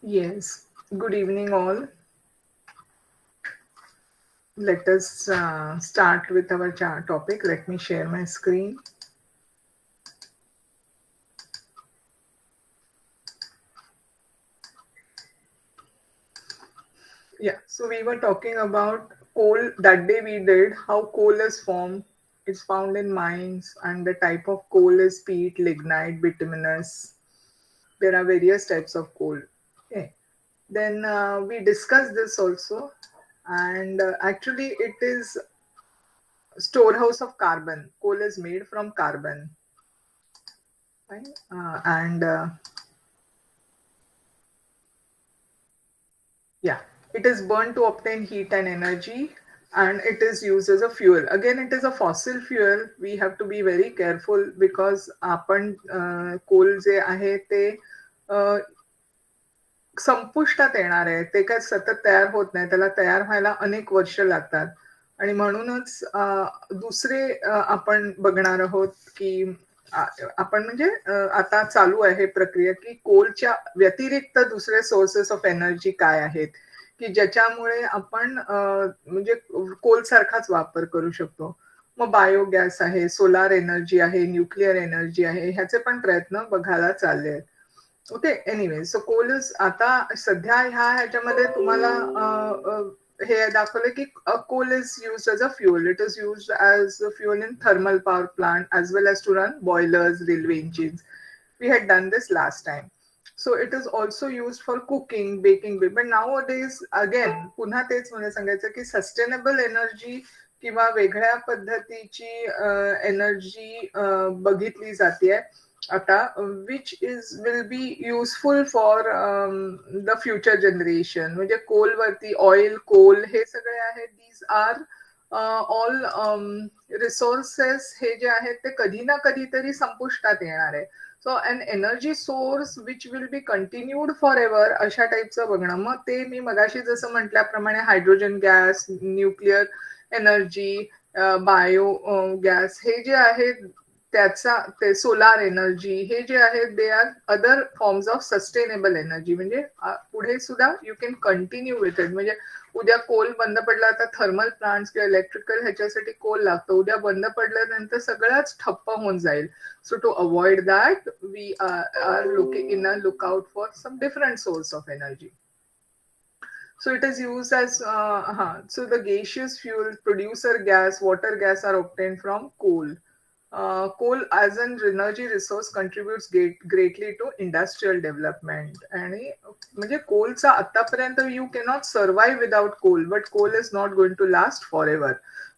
Yes, good evening, all. Let us start with our topic. Let me share my screen. Yeah, so we were talking about coal. That day we did how coal is formed. It's found in mines, and the type of coal is peat, lignite, bituminous. There are various types of coal. Okay. Then we discussed this also, and actually it is storehouse of carbon. Coal is made from carbon, right? And Yeah, it is burned to obtain heat and energy, and it is used as a fuel. Again, it is a fossil fuel. We have to be very careful because आपण Coal जे आहे ते संपुष्टात येणार आहे. ते काय सतत तयार होत नाही. त्याला तयार व्हायला अनेक वर्ष लागतात. आणि म्हणूनच दुसरे आपण बघणार आहोत की आपण म्हणजे आता चालू आहे प्रक्रिया की कोलच्या व्यतिरिक्त दुसरे सोर्सेस ऑफ एनर्जी काय आहेत की ज्याच्यामुळे आपण म्हणजे कोल सारखाच वापर करू शकतो. मग बायोगॅस आहे, सोलार एनर्जी आहे, न्यूक्लिअर एनर्जी आहे, ह्याचे पण प्रयत्न बघायला चालले आहेत. Okay, anyway, so coal is आता सध्या ह्याच्यामध्ये तुम्हाला हे दाखवलं की coal is used as a fuel. It is used as a fuel in thermal power plant as well as to run boilers, railway engines. We had done this last time. So it is also used for cooking, baking. But nowadays, again, पुन्हा तेच मला सांगायचं की sustainable energy किंवा वेगळ्या पद्धतीची energy बघितली जाते आता, which will be useful for the future generation. म्हणजे कोल वरती ऑइल, कोल हे सगळे आहेत. These are all resources हे जे आहेत ते कधी ना कधीतरी संपुष्टात येणार आहे. So an energy source which will be continued for ever अशा टाईपचं बघणं. मग ते मी मगाशी जसं म्हटल्याप्रमाणे hydrogen gas, nuclear energy, biogas हे जे आहेत त्याचा ते सोलार एनर्जी हे जे आहेत they are other forms of sustainable energy. म्हणजे पुढे सुद्धा you can continue with it. म्हणजे उद्या कोल बंद पडला तर थर्मल प्लांट्स किंवा इलेक्ट्रिकल ह्याच्यासाठी कोल लागतो. उद्या बंद पडल्यानंतर सगळंच ठप्प होऊन जाईल. So to avoid that we are look out for some different source of energy. So it is used as so the gaseous fuel, producer gas, water gas are obtained from coal. Coal as an energy resource contributes greatly to industrial development. आणि म्हणजे कोलचा आतापर्यंत you cannot survive without coal, but coal is not going to last for ever.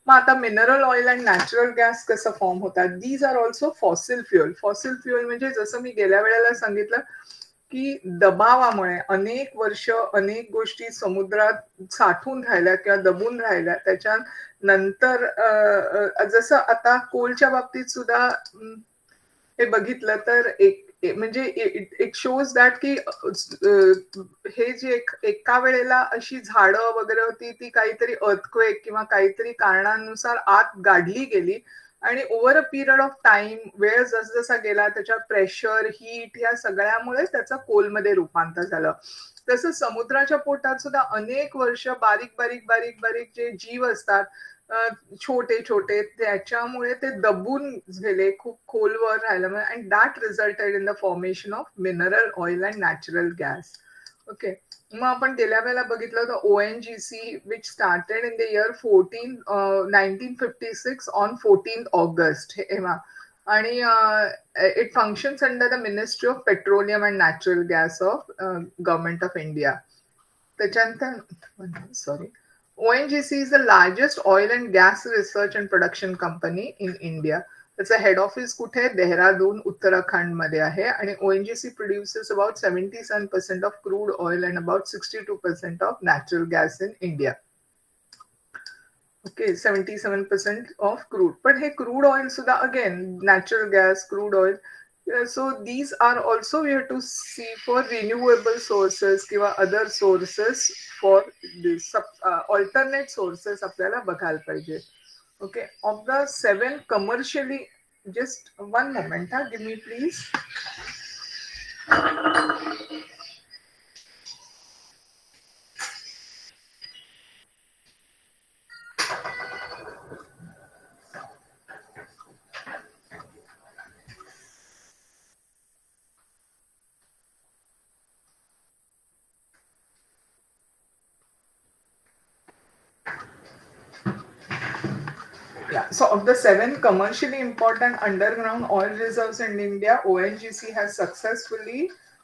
मग आता mineral oil and natural gas कसं form होतात. These are also fossil fuel. Fossil fuel म्हणजे जसं मी गेल्या वेळेला सांगितलं की दबावामुळे अनेक वर्ष अनेक गोष्टी समुद्रात साठून राहिल्या किंवा दबून राहिल्या. त्याच्यानंतर जसं आता कोलच्या बाबतीत सुद्धा हे बघितलं तर म्हणजे इट शोज दॅट की हे जे एका वेळेला अशी झाडं वगैरे होती ती काहीतरी अर्थक्वेक किंवा काहीतरी कारणानुसार आत गाडली गेली आणि over a period of time वेळ जसजसा गेला त्याच्यात प्रेशर, हीट ह्या सगळ्यामुळे त्याचं कोलमध्ये रूपांतर झालं. तसं समुद्राच्या पोटात सुद्धा अनेक वर्ष बारीक बारीक बारीक बारीक जे जीव असतात छोटे छोटे त्याच्यामुळे ते दबून गेले, खूप खोलवर राहिलं and that resulted in the formation of mineral oil and natural gas. Okay, मग आपण गेल्या वेळेला बघितलं होतं ONGC which started in the year 1956 on 14th August. आणि it functions under the ministry of petroleum and natural gas of government of India. त्याच्यानंतर sorry, ONGC is the largest oil and gas research and production company in India. त्याचं head office कुठे आहे? देहरादून, उत्तराखंड मध्ये आहे आणि ONGC produces about 77% of crude oil and about 62% of natural gas in India. Okay, 77% of crude. पण हे crude oil सुद्धा again natural gas, crude oil. So these are also we have to see for renewable sources किंवा other sources for this alternate sources आपल्याला बघायला पाहिजे. Okay, of the 7 commercially, just one moment, give me please. Yeah, so of the 7 commercially important underground oil reserves in India, ONGC has successfully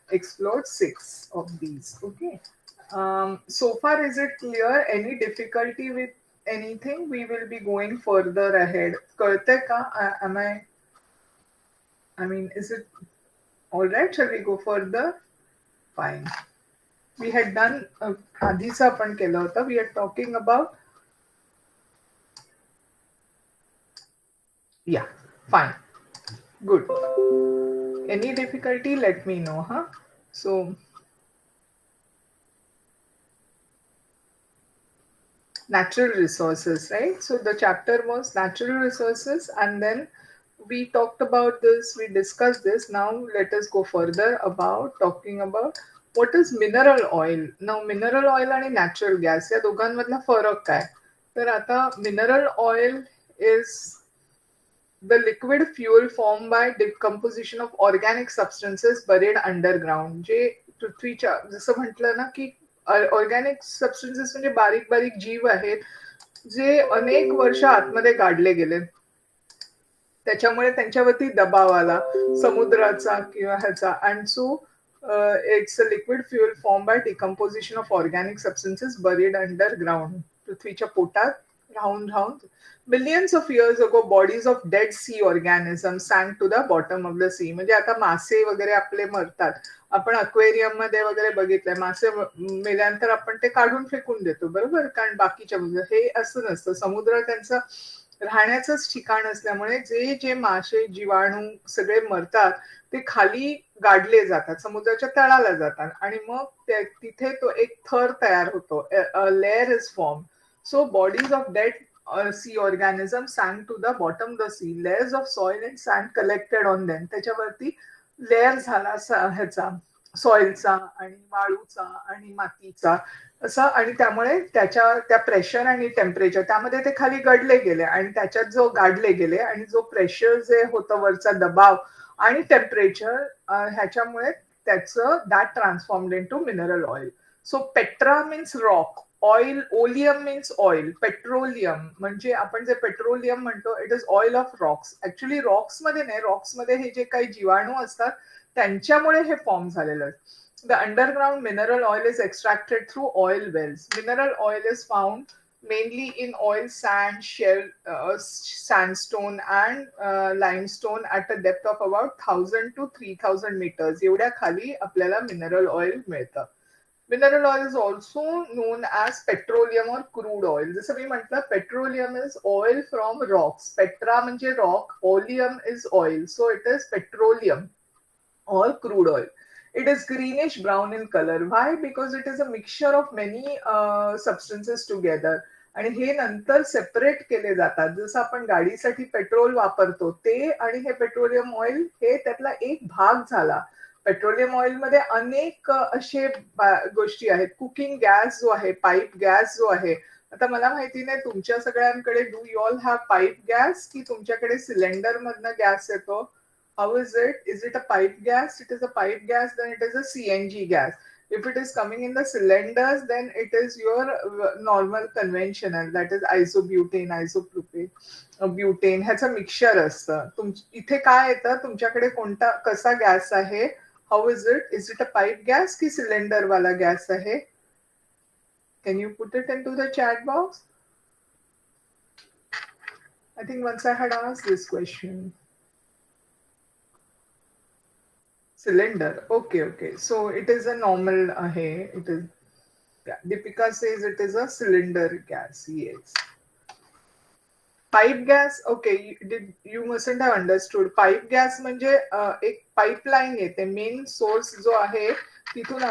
explored 6 of these. Okay. So far, is it clear? Any difficulty with anything? We will be going further ahead. Kalte ka? I mean, is it all right? Shall we go further? Fine. We had done आधीचा आपण केलं होतं. We are talking about. Yeah, fine. Good. Any difficulty, let me know, huh? So, natural resources, right? So the chapter was natural resources, and then we talked about this, we discussed this. Now let us go further about talking about what is mineral oil. Now mineral oil आणि natural gas या दोघांमधला फरक काय? तर आता mineral oil is the liquid fuel formed by decomposition of organic substances buried underground. जे पृथ्वीच्या जसं म्हटलं ना की ऑर्गॅनिक सबस्टन्सेस म्हणजे बारीक बारीक जीव आहेत जे अनेक वर्ष आतमध्ये गाडले गेले. त्याच्यामुळे त्यांच्यावरती दबाव आला समुद्राचा किंवा ह्याचा. And so it's a liquid fuel form by decomposition of organic substances buried underground. पृथ्वीच्या पोटात राहून राहून millions of years ago bodies of dead sea organisms sank to the bottom of the sea. म्हणजे आता मासे वगैरे आपले मरतात, आपण अक्वेरियम मध्ये वगैरे बघितलंय, मासे मेल्यानंतर आपण ते काढून फेकून देतो बरोबर, कारण बाकीच्या हे असं नसतं. समुद्र त्यांचं राहण्याचंच ठिकाण असल्यामुळे जे जे मासे जीवाणू सगळे मरतात ते खाली गाडले जातात, समुद्राच्या तळाला जातात आणि मग तिथे तो एक थर तयार होतो, layer is form. So bodies of dead sea organisms sank to the bottom of the sea. Layers of soil and sand collected on them. त्याच्यावरती लेअर झाला ह्याचा सॉइलचा आणि वाळूचा आणि मातीचा असं, आणि त्यामुळे त्या प्रेशर आणि टेम्परेचर त्यामध्ये ते खाली गडले गेले आणि त्याच्यात जो गाडले गेले आणि जो प्रेशर जे होतं वरचा दबाव आणि टेम्परेचर ह्याच्यामुळे त्याचं that transformed into mineral oil. So Petra means rock, oil, oleum means oil, petroleum म्हणजे आपण जे पेट्रोलियम म्हणतो it is oil of Roxx. Actually Roxx मध्ये नाही, रॉक्स मध्ये हे जे काही जीवाणू असतात त्यांच्यामुळे हे फॉर्म झालेलं आहे. The underground mineral oil is extracted through oil wells. Mineral oil is found mainly in oil sand, shell, sandstone and limestone at a depth of about 1000 to 3000 meters. एवढ्या खाली आपल्याला मिनरल ऑइल मिळतं. Mineral oil is also known as petroleum or crude oil. जसं मी म्हटलं, petroleum is oil from rocks. Petra म्हणजे rock, oleum is oil. So it is petroleum or crude oil. It is greenish brown in color. Why? Because it is a mixture of many substances together. आणि हे नंतर separate केले जातात. जसं आपण गाडीसाठी petrol वापरतो ते आणि हे पेट्रोलियम ऑइल हे त्यातला एक भाग झाला. पेट्रोलियम ऑइल मध्ये अनेक असे गोष्टी आहेत. कुकिंग गॅस जो आहे, पाईप गॅस जो आहे, आता मला माहिती नाही तुमच्या सगळ्यांकडे do you all have pipe gas की तुमच्याकडे सिलेंडर मधनं गॅस येतो? How is it? Is it a pipe gas? It is a pipe gas, then it is a CNG gas. If it is coming in the cylinders, then it is your normal conventional, that is isobutane, isopropane, butane, ह्याचं mixture असतं. इथे काय येतं, तुमच्याकडे कोणता कसा gas आहे, how is it? Is it a pipe gas की सिलेंडर वाला गॅस आहे? Can you put it into the chat box? I think once I had asked this question. Cylinder. Okay. So it is a normal. It is. Yeah. Deepika says it is a cylinder gas. Yes. Pipe gas okay you must have understood pipe gas म्हणजे एक pipeline येते main source जो आहे तिथून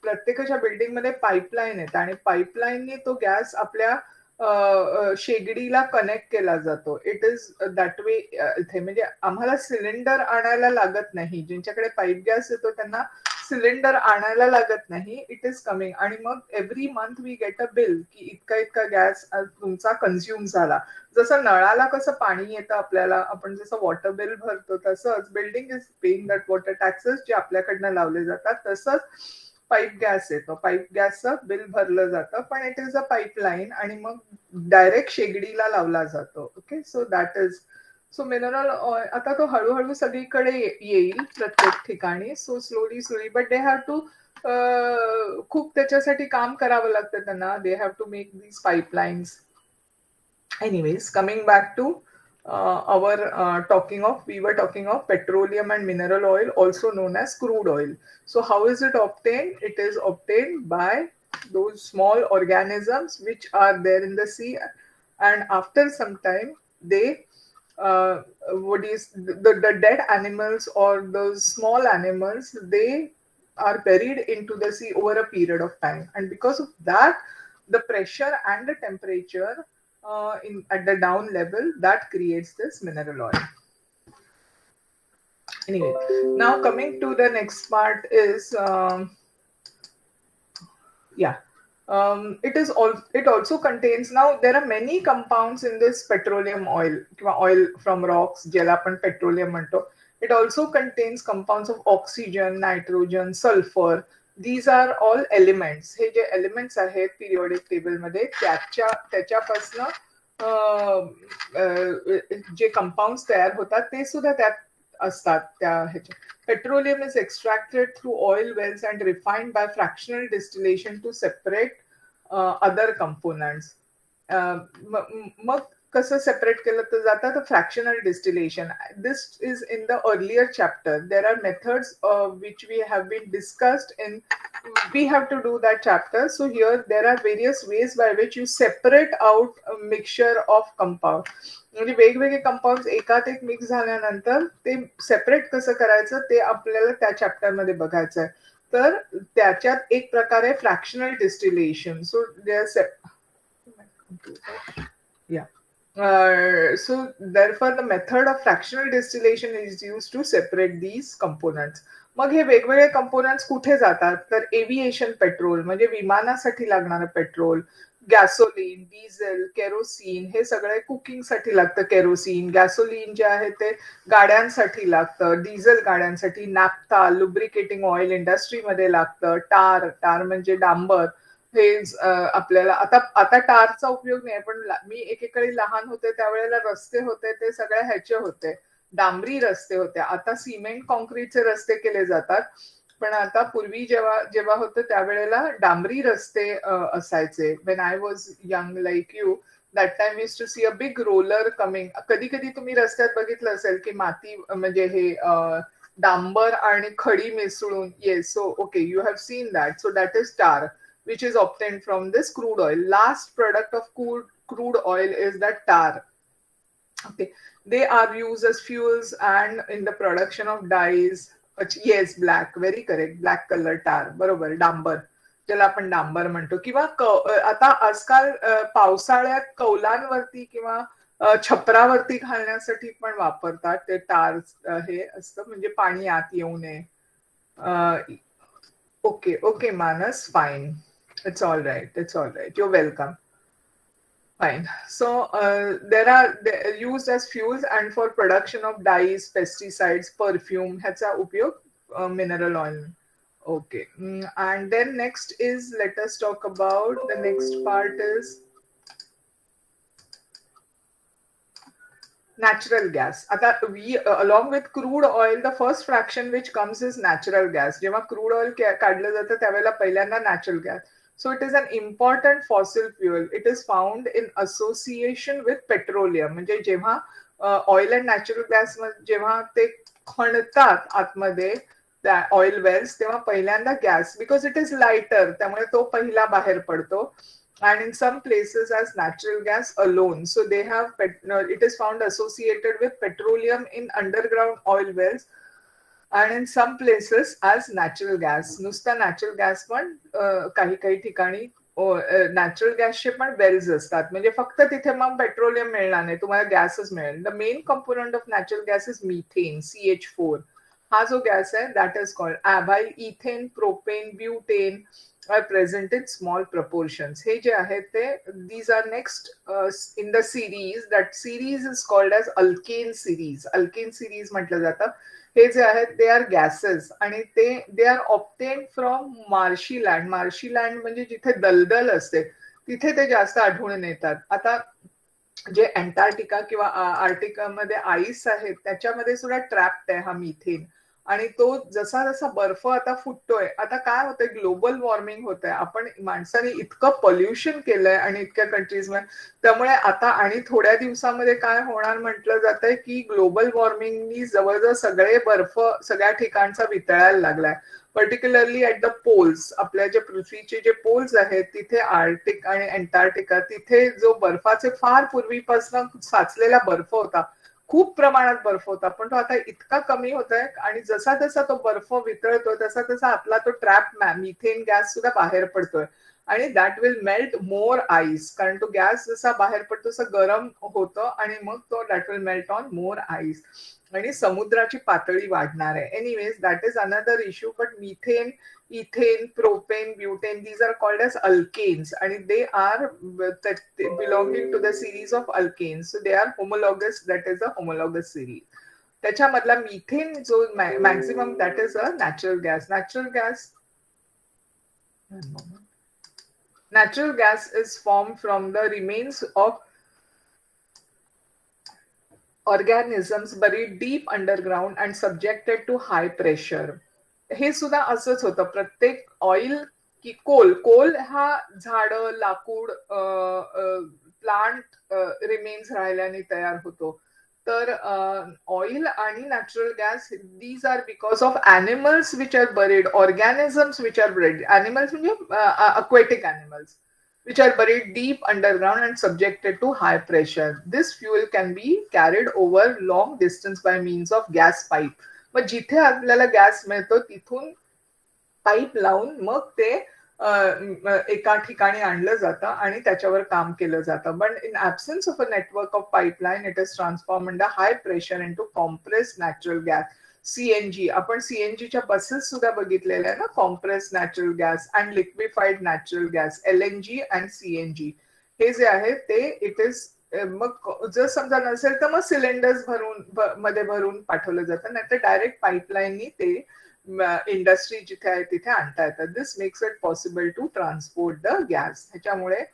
प्रत्येकाच्या building मध्ये pipeline येते आणि पाईपलाईनने तो गॅस आपल्या शेगडीला कनेक्ट केला जातो इट इज दॅट वे इथे म्हणजे आम्हाला सिलेंडर आणायला लागत नाही ज्यांच्याकडे पाईप गॅस येतो त्यांना सिलेंडर आणायला लागत नाही इट इज कमिंग आणि मग every month we get a bill की इतका इतका गॅस तुमचा कन्झ्युम झाला जसं नळाला कसं पाणी येतं आपल्याला आपण जसं वॉटर बिल भरतो तसंच building is paying that water taxes जे आपल्याकडनं लावले जातात तसंच पाईप गॅस येतो पाईप गॅसचं बिल भरलं जातं पण इट इज अ पाईपलाईन आणि मग डायरेक्ट शेगडीला लावला जातो okay so that is so mineral oil आता तो हळूहळू सगळीकडे येईल प्रत्येक ठिकाणी so slowly but they have to खूप त्याच्यासाठी काम करावं लागतं त्यांना they have to make these pipelines anyways coming back to we were talking of petroleum and mineral oil also known as crude oil so how is it obtained it is obtained by those small organisms which are there in the sea and after some time they what is the dead animals or those small animals they are buried into the sea over a period of time and because of that the pressure and the temperature at the down level that creates this mineral oil. Anyway, now coming to the next part is it also contains now there are many compounds in this petroleum oil oil from rocks ज्याला आपण petroleum म्हणतो it also contains compounds of oxygen nitrogen sulfur these are all elements हे जे elements आहेत periodic table मध्ये त्याच्यापासनं जे compounds तयार होतात ते सुद्धा त्यात असतात त्या ह्याच्या petroleum is extracted through oil wells and refined by fractional distillation to separate other components मग कसं सेपरेट केलं तर जातं तर fractional distillation this is in the earlier chapter there are methods which we have been discussed in we have to do that chapter so here there are various ways by which you separate out a mixture of compound म्हणजे वेगवेगळे compound एकात एक mix झाल्यानंतर ते separate कसं करायचं ते आपल्याला त्या चॅप्टर मध्ये बघायचं आहे तर त्याच्यात एक प्रकारे fractional distillation so so therefore the method of fractional distillation is used to separate these components मग हे वेगवेगळे कंपोनंट्स कुठे जातात तर एव्हिएशन पेट्रोल म्हणजे विमानासाठी लागणारं पेट्रोल गॅसोलीन डिझेल केरोसिन हे सगळे कुकिंगसाठी लागतं केरोसिन गॅसोलीन जे आहे ते गाड्यांसाठी लागतं डिझेल गाड्यांसाठी नॅफ्था लुब्रिकेटिंग ऑइल इंडस्ट्रीमध्ये लागतं टार म्हणजे डांबर हे आपल्याला आता टारचा उपयोग नाही पण मी एकेकाळी लहान होते त्यावेळेला रस्ते होते ते सगळ्या ह्याचे होते डांबरी रस्ते होते आता सिमेंट कॉन्क्रीटचे रस्ते केले जातात पण आता पूर्वी जेव्हा होतं त्यावेळेला डांबरी रस्ते असायचे when I was young like you that time use to see a big roller coming कधी कधी तुम्ही रस्त्यात बघितलं असेल की माती म्हणजे हे डांबर आणि खडी मिसळून yes so okay you have seen that so that is टार which is obtained from this crude oil. Last product of crude oil is that tar. Okay, they are used as fuels and in the production of dyes. Yes, black, very correct. Black color tar. बरोबर डांबर ज्याला आपण डांबर म्हणतो किंवा आता आजकाल पावसाळ्यात कौलांवरती किंवा छपरावरती घालण्यासाठी पण वापरतात ते टार हे असतं म्हणजे पाणी आत येऊ नये ओके मानस fine It's all right. You're welcome. Fine. So they're used as fuels and for production of dyes, pesticides, perfume. ह्याचा उपयोग mineral oil. Okay. And then next is let us talk about the next part is natural gas. आता we along with crude oil the first fraction which comes is natural gas. जेव्हा crude oil काढलं जातं त्यावेळेला पहिल्यांदा natural gas. So it is an important fossil fuel. It is found in association with petroleum. म्हणजे जेव्हा oil and natural gas जेव्हा ते खणतात आतमध्ये त्या ऑइल वेल्स, तेव्हा पहिल्यांदा gas, because it is lighter, त्यामुळे तो पहिला बाहेर पडतो. And in some places as natural gas alone. So they have, it is found associated with petroleum in underground oil wells, and in some places as natural gas. नुसता natural gas पण काही काही ठिकाणी नॅचरल गॅसचे पण Wales असतात, म्हणजे फक्त तिथे मग पेट्रोलियम मिळणार नाही, तुम्हाला गॅसच मिळेल. The main component of natural gas is methane, CH4. हा जो गॅस आहे that is called while ethane, propane, butane are present in small proportions. हे जे आहेत ते, these are next in the series. That series is called as alkane series. Alkane series म्हटलं जातं. हे जे आहेत ते आर गॅसेस, आणि they are obtain from marshy land. Marshy land म्हणजे जिथे दलदल असते तिथे ते जास्त आढळून येतात. आता जे अंटार्क्टिका किंवा आर्टिकामध्ये आईस आहे त्याच्यामध्ये सुद्धा ट्रॅप्ड आहे हा मिथेन. आणि तो जसा जसा बर्फ आता फुटतोय, आता काय होतंय, ग्लोबल वॉर्मिंग होत आहे, आपण माणसाने इतकं पोल्युशन केलंय आणि इतक्या कंट्रीजमध्ये, त्यामुळे आता आणि थोड्या दिवसामध्ये काय होणार म्हटलं जात आहे की ग्लोबल वॉर्मिंगनी जवळजवळ सगळे बर्फ सगळ्या ठिकाणचा वितळायला लागलाय. पर्टिक्युलरली ऍट द पोल्स, आपल्या जे पृथ्वीचे जे पोल्स आहेत तिथे आर्टिक आणि अंटार्क्टिका, तिथे जो बर्फाचे फार पूर्वीपासून साचलेला बर्फ होता, खूप प्रमाणात बर्फ होता, पण तो आता इतका कमी होत आहे, आणि जसा जसा तो बर्फ वितळतोय तसा तसा आपला तो ट्रॅप मिथेन गॅस सुद्धा बाहेर पडतोय, आणि that will melt more ice, कारण तो गॅस जसा बाहेर पडतो तसं गरम होतं, आणि मग तो that will melt on more ice, आणि समुद्राची पातळी वाढणार आहे. Anyways that is another issue. But methane, ethane, propane, butane, these are called as alkanes, and they are belonging to the series of alkanes. So they are homologous, that is a homologous series. त्याच्यामधला methane जो maximum, that is a natural gas. Natural gas is formed from the remains of organisms buried deep underground and subjected to high pressure. हे सुद्धा असंच होतं. प्रत्येक oil की Coal हा झाड, लाकूड, प्लांट रिमेन्स राहिल्याने तयार होतो. तर ऑइल आणि natural gas, these are because of animals which are buried, organisms which are buried. Animals म्हणजे aquatic animals which are buried deep underground and subjected to high pressure. This fuel can be carried over long distance by means of gas pipe. मग जिथे आपल्याला gas मिळतो तिथून pipe लावून मग ते एका ठिकाणी आणलं जातं आणि त्याच्यावर काम केलं जातं. But in absence of a network of pipeline, it is transform under high pressure into compress natural gas, CNG. आपण CNGच्या बसेस सुद्धा बघितलेल्या आहे ना, compress natural gas and liquefied natural gas, LNG and CNG. हे जे आहे ते इट इज, मग जर समजा नसेल तर मग सिलेंडर्स मध्ये भरून पाठवलं जातं, नाही तर डायरेक्ट पाईपलाईननी ते इंडस्ट्री जिथे आहे तिथे आणता येतात. This makes it possible to transport the gas. ह्याच्यामुळे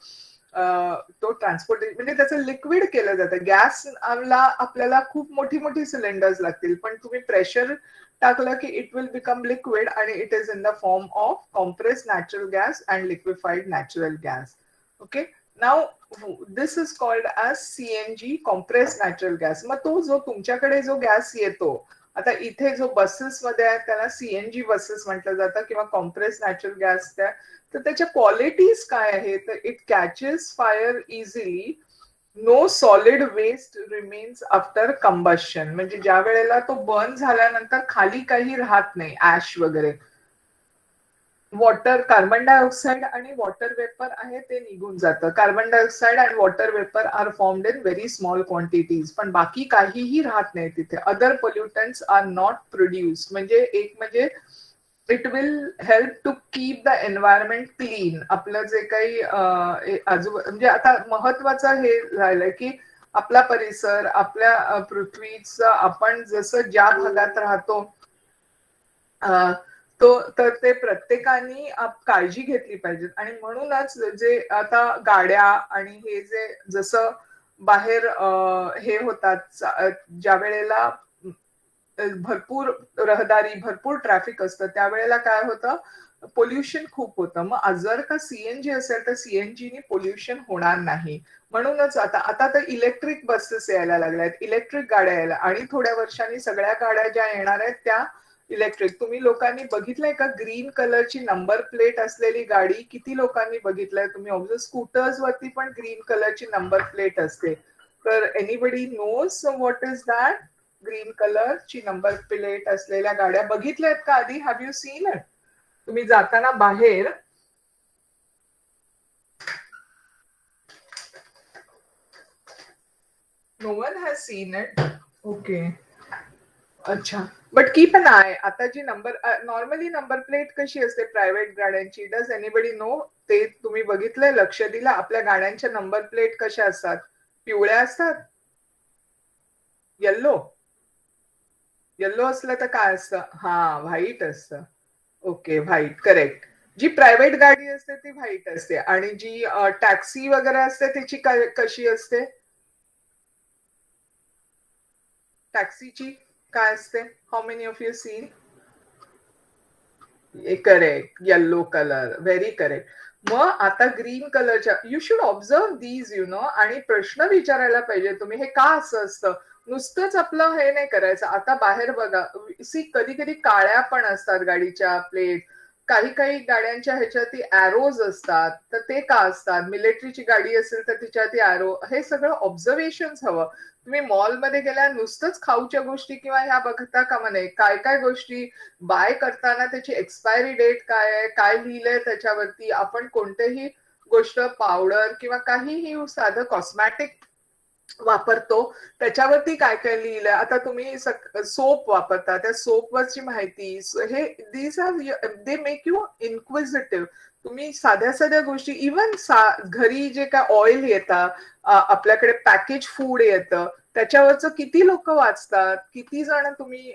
तो ट्रान्सपोर्ट म्हणजे त्याचं लिक्विड केलं जातं. गॅसला आपल्याला खूप मोठी मोठी सिलेंडर्स लागतील, पण तुम्ही प्रेशर टाकलं की इट विल बिकम लिक्विड, आणि it is in the form of compress natural gas and liquefied natural gas. Okay, now this is called as CNG, compress natural gas. मग तो जो तुमच्याकडे जो गॅस येतो, आता इथे जो बसेसमध्ये आहे त्याला CNG बसेस म्हटलं जातं किंवा कॉम्प्रेस नॅचरल गॅस. तर त्याच्या क्वालिटीज काय आहे, तर it catches fire easily, no solid waste remains after combustion. म्हणजे ज्या वेळेला तो बर्न झाल्यानंतर खाली काही राहत नाही, ऍश वगैरे. वॉटर, कार्बन डायऑक्साइड आणि वॉटर वेपर आहे ते निघून जातं. Carbon dioxide and water vapour are formed in very small quantities, पण बाकी काहीही राहत नाही तिथे. Other pollutants are not produced. म्हणजे एक म्हणजे it will help to keep the environment clean. आपलं जे काही म्हणजे आता महत्वाचं हे राहिलंय की आपला परिसर, आपल्या पृथ्वीचं, आपण जसं ज्या भागात राहतो तर ते प्रत्येकाने काळजी घेतली पाहिजे. आणि म्हणूनच जे आता गाड्या आणि हे जे जसं बाहेर हे होतात, ज्या वेळेला भरपूर रहदारी, भरपूर ट्रॅफिक असतं, त्यावेळेला काय होतं, पोल्युशन खूप होतं. मग जर का CNG असेल तर CNGने पोल्युशन होणार नाही. म्हणूनच आता तर इलेक्ट्रिक बसेस यायला लागल्या आहेत, इलेक्ट्रिक गाड्या यायला, आणि थोड्या वर्षांनी सगळ्या गाड्या ज्या येणार आहेत त्या इलेक्ट्रिक. तुम्ही लोकांनी बघितलंय का ग्रीन कलरची नंबर प्लेट असलेली गाडी? किती लोकांनी बघितलंय तुम्ही? ऑब्झर्व स्कूटर्स वरती पण ग्रीन कलरची नंबर प्लेट असते. तर anybody knows what is that? Green कलरची नंबर प्लेट असलेल्या गाड्या बघितल्यात का आधी? Have you seen it? तुम्ही जाताना बाहेर no one has seen it. Okay, अच्छा. But keep an eye. आता जी नॉर्मली नंबर प्लेट कशी असते प्रायव्हेट गाड्यांची? Does anybody know? ते तुम्ही बघितलंय, लक्ष दिलं? आपल्या गाड्यांच्या नंबर प्लेट कशा असतात? पिवळ्या असतात? येल्लो? येल्लो असलं तर काय असतं? हा, व्हाईट असतं. Okay, white, correct. जी प्रायव्हेट गाडी असते ती व्हाईट असते. आणि जी टॅक्सी वगैरे असते त्याची कशी असते? टॅक्सीची काय असते? How many of you seen? Correct, yellow colour. Very correct. मग आता ग्रीन कलरच्या, यू शुड ऑब्झर्व दीज आणि प्रश्न विचारायला पाहिजे तुम्ही, हे का असं असतं? नुसतंच आपलं हे नाही करायचं. आता बाहेर बघा, कधी कधी काळ्या पण असतात गाडीच्या प्लेट. काही काही गाड्यांच्या ह्याच्यावरती ॲरोज असतात. तर ते का असतात? मिलिटरीची गाडी असेल तर तिच्यावरती ॲरो. हे सगळं ऑब्झर्वेशन हवं. तुम्ही मॉलमध्ये गेल्या नुसतंच खाऊच्या गोष्टी किंवा ह्या बघता कामा नये. काय काय गोष्टी बाय करताना त्याची एक्सपायरी डेट काय आहे, काय लिहिलंय त्याच्यावरती. आपण कोणतेही गोष्ट पावडर किंवा काहीही साधं कॉस्मॅटिक वापरतो त्याच्यावरती काय काय लिहिलंय. आता तुम्ही सोप वापरता, त्या सोपवरची माहिती, हे these are they make you inquisitive. तुम्ही साध्या साध्या गोष्टी, इव्हन घरी जे काय ऑइल येतात, आपल्याकडे पॅकेज फूड येतं, त्याच्यावरचं किती लोक वाचतात? किती जण तुम्ही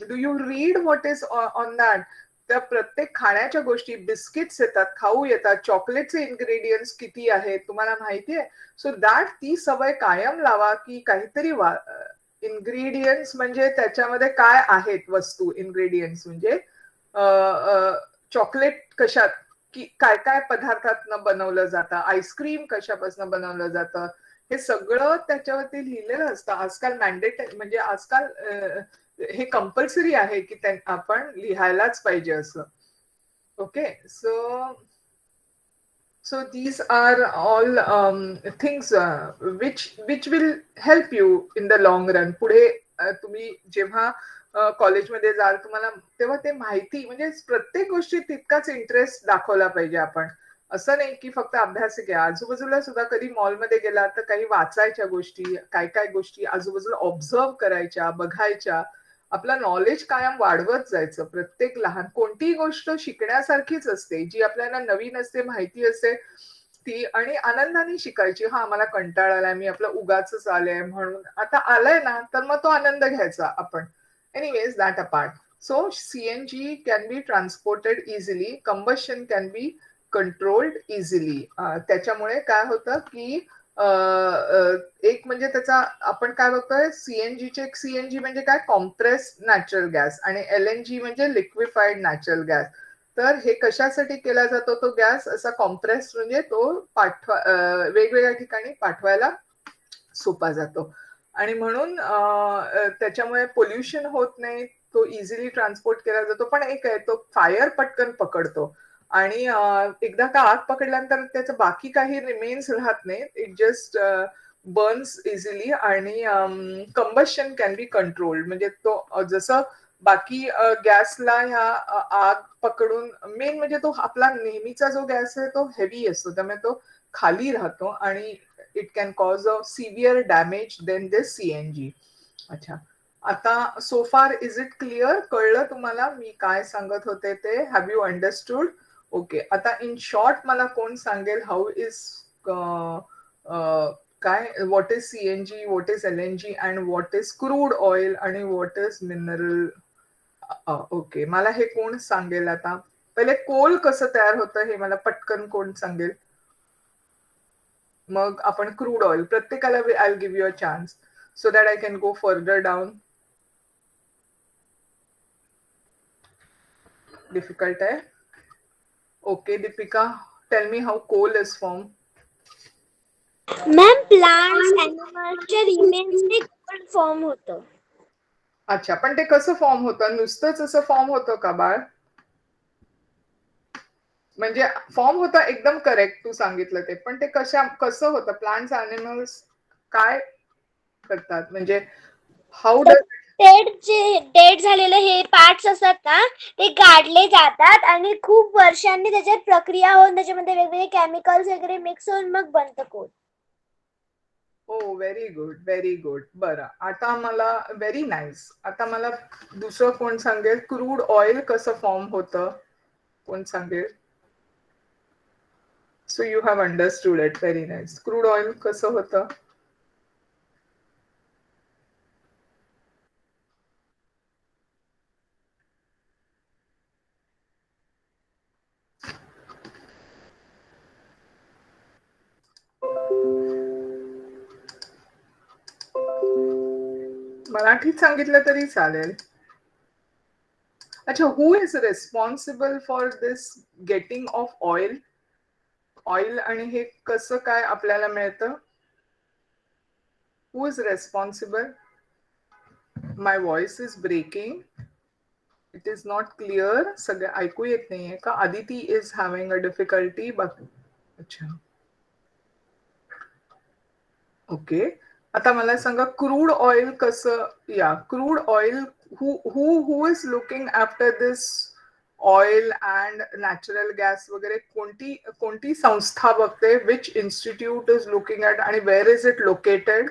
do you read what is on that? त्या प्रत्येक खाण्याच्या गोष्टी, बिस्किट्स येतात, खाऊ येतात, चॉकलेटचे इन्ग्रेडियंट्स किती आहेत तुम्हाला माहिती आहे? सो दॅट ती सवय कायम लावा की काहीतरी इन्ग्रेडियंट्स म्हणजे त्याच्यामध्ये काय आहेत वस्तू. इन्ग्रेडियंट्स म्हणजे चॉकलेट कशात, की काय काय पदार्थातनं बनवलं जातं, आईस्क्रीम कशापासून बनवलं जातं, हे सगळं त्याच्यावरती लिहिलेलं असतं. आजकाल मॅन्डेटरी, म्हणजे आजकाल हे कंपल्सरी आहे की आपण लिहायलाच पाहिजे असं. Okay, so these are all things which will help you in the long run. पुढे तुम्ही जेव्हा कॉलेजमध्ये जाल तुम्हाला तेव्हा ते माहिती, म्हणजे प्रत्येक गोष्टी तितकाच इंटरेस्ट दाखवला पाहिजे आपण. असं नाही की फक्त अभ्यास घ्या. आजूबाजूला सुद्धा कधी मॉलमध्ये गेला तर काही वाचायच्या गोष्टी, काय काय गोष्टी आजूबाजूला ऑब्झर्व करायच्या, बघायच्या. आपलं नॉलेज कायम वाढवत जायचं. प्रत्येक लहान कोणतीही गोष्ट शिकण्यासारखीच असते. जी आपल्याला नवीन असते, माहिती असते ती, आणि आनंदाने शिकायची. हा, मला कंटाळा आलाय, मी आपलं उगाच आलंय म्हणून आता आलाय ना, तर मग तो आनंद घ्यायचा आपण. Anyways, that apart. So CNG can be transported easily, combustion can be controlled easily. त्याच्यामुळे काय होतं की एक म्हणजे त्याचा आपण काय बघतोय, सीएनजीचे, सीएनजी म्हणजे काय, कॉम्प्रेस नॅचरल गॅस, आणि एलएनजी म्हणजे लिक्विफाईड नॅचरल गॅस. तर हे कशासाठी केला जातो तो गॅस असा कॉम्प्रेस, म्हणजे तो वेगवेगळ्या ठिकाणी पाठवायला सोपा जातो. आणि म्हणून त्याच्यामुळे पोल्युशन होत नाही, तो इझिली ट्रान्सपोर्ट केला जातो. पण एक आहे, तो फायर पटकन पकडतो. आणि एकदा का आग पकडल्यानंतर त्याचं बाकी काही रिमेन्स राहत नाही. It just Burns easily. आणि कंबशन कॅन बी कंट्रोल्ड, म्हणजे तो जसं बाकी गॅसला ह्या आग पकडून, मेन म्हणजे तो आपला नेहमीचा जो गॅस आहे तो हेवी असतो, त्यामुळे तो खाली राहतो आणि it can cause a severe damage then this CNG. अच्छा, आता so far is it clear? कळलं तुम्हाला मी काय सांगत होते ते? Have you understood? ओके, आता इन शॉर्ट मला कोण सांगेल हाऊ इज काय, what is CNG, what is LNG, and what is crude oil, आणि व्हॉट इज मिनरल? ओके, मला हे कोण सांगेल? आता पहिले कोल कसं तयार होतं हे मला पटकन कोण सांगेल? मग आपण क्रूड ऑइल, प्रत्येकाला I give you a chance so that I can go further down. Difficult आहे? Okay Deepika, tell me how coal is form. Ma'am, plants, ॲनिमल्सच्या रिमेन्सने कोल फॉर्म होतं. अच्छा, पण ते कसं फॉर्म होतं? नुसतंच असं फॉर्म होतं का बाळ? म्हणजे फॉर्म होता एकदम करेक्ट तू सांगितलं ते. पण ते कसं होतं? प्लांट्स, ॲनिमल्स काय करतात? म्हणजे हाऊ तर डज डेड झालेले हे पार्ट्स असतात ना, ते काढले जातात आणि खूप वर्षांनी त्याच्यात प्रक्रिया होऊन त्याच्यामध्ये वेगवेगळे केमिकल्स वगैरे मिक्स होऊन मग बनतं कोल. हो, व्हेरी गुड, व्हेरी गुड. बरं, आता मला व्हेरी नाईस. आता मला दुसरं कोण सांगेल? क्रूड ऑइल कसं फॉर्म होतं? कोण सांगेल? So you have understood it. Very nice. Crude oil कसं होतं? मराठीत सांगितलं तरी चालेल. अच्छा, who is responsible for this getting of oil? Oil आणि हे कसं काय आपल्याला मिळतं? Who is responsible? My voice is breaking. It is not clear. सगळं ऐकू येत नाहीये का? Aditi is having a difficulty. अच्छा, ओके. आता मला सांगा क्रूड ऑइल कसं, या crude oil, who is looking after this oil and natural gas वगैरे? कोणती कोणती संस्था बघते? Which institute is looking at आणि where is it located?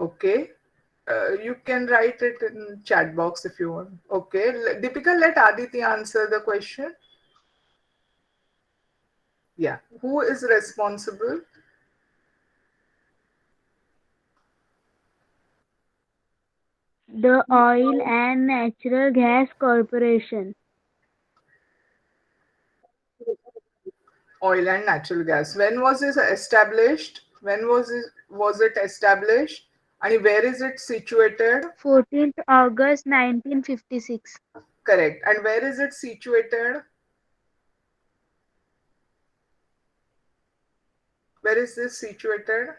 Okay. You can write it in chat box if you want. Okay. Deepika, let Aditi answer the question. Yeah. Who is responsible? The Oil and Natural Gas Corporation. Oil and natural gas. When was it established? When was it established? And where is it situated? 14th August 1956. Correct. And where is it situated? Where is this situated?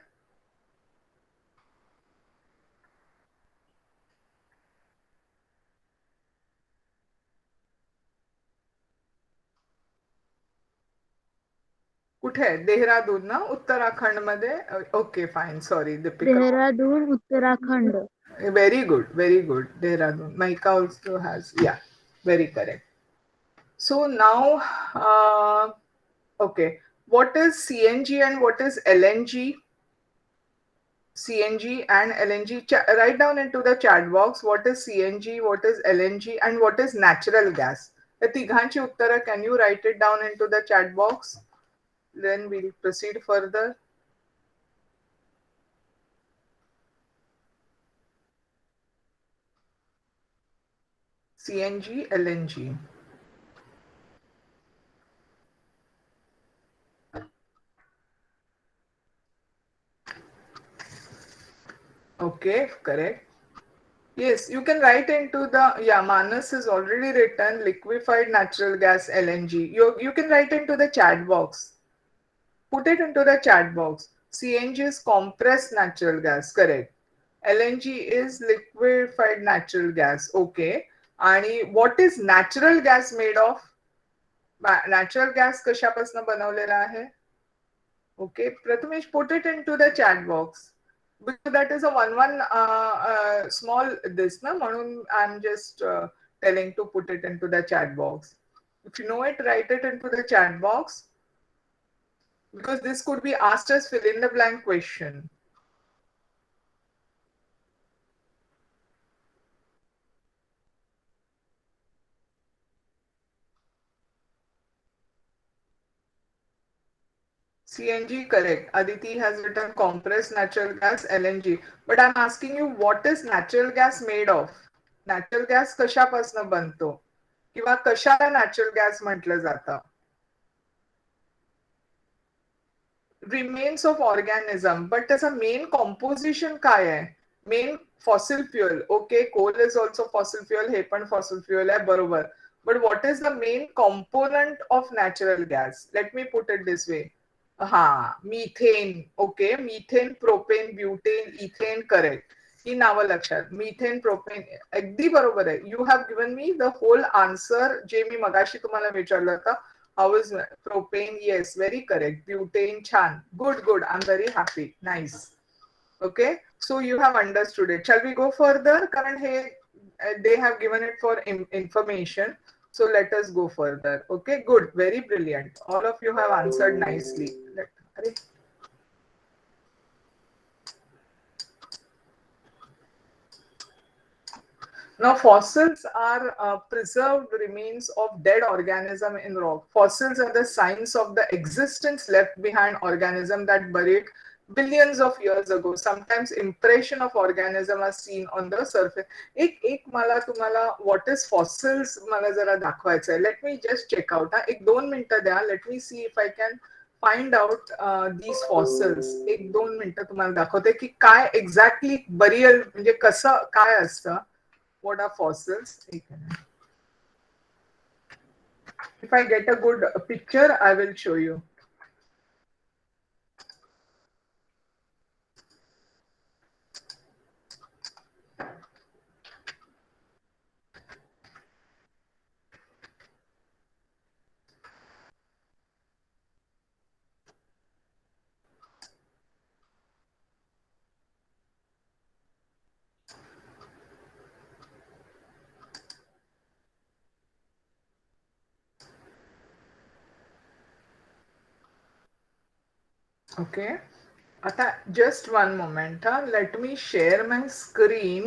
कुठे आहे? देहरादून ना, उत्तराखंड मध्ये. Okay, fine. Sorry Deepika. Dehradun, Uttarakhand. Very good, very good. Dehradun. Maika also has, yeah, very correct. So now, okay, what is CNG and what is LNG? CNG and LNG. Write down into the chat box what is CNG, what is LNG, and what is natural gas. The तिघांची उत्तरं, can you write it down into the chat box? Then we'll proceed further. CNG, LNG. Okay, correct. Yes, you can write into the, yeah, Manas is already written liquefied natural gas LNG. You can write into the chat box. Put it into the chat box. CNG is compressed natural gas, correct. LNG is liquefied natural gas, okay. आणि what is natural gas made of? Natural gas कशापासून बनवलेला आहे? Okay, Prathamesh, put it into the chat box. Because that is a one small this na manun I'm just telling to put it into the chat box. If you know it, write it into the chat box because this could be asked as fill in the blank question. CNG, correct. Aditi has written compressed natural gas LNG. But I'm asking you, what is natural gas made of? Natural gas कशापासून बनतो? किंवा कशाला natural gas म्हटलं जातं? Remains of organism, but त्याचा main composition काय आहे? Main fossil fuel. Okay, coal is also fossil fuel, हे पण फॉसिल फ्युएल आहे, बरोबर. But what is the main component of natural gas? Let me put it this way. हा, methane. Okay, methane, propane, butane, ethane, correct. ही नावं लक्षात. Methane, propane, अगदी बरोबर आहे. You have given me the whole answer जे मी मगाशी तुम्हाला विचारलं होतं. How is propane? Yes, very correct. Butane, छान. Good good. I am very happy. Nice. Okay, so you have understood it. Shall we go further? कारण हे they have given it for information, so let us go further. Okay, good, very brilliant. All of you have answered nicely. Now, fossils are preserved remains of dead organism in rock. Fossils are the signs of the existence left behind organism that buried billions of years ago. Sometimes impression of organism are seen on the surface. एक मला तुम्हाला what is fossils मला जरा दाखवायचं आहे. Let me just check out. एक 2 मिनिटं द्या. Let me see if I can find out these fossils. एक 2 मिनिटं तुम्हाला दाखवते की काय एक्झॅक्टली बरियल म्हणजे कसं काय असतं. What are fossils? If I get a good picture, I will show you. Okay. Just one moment. Let me share my screen.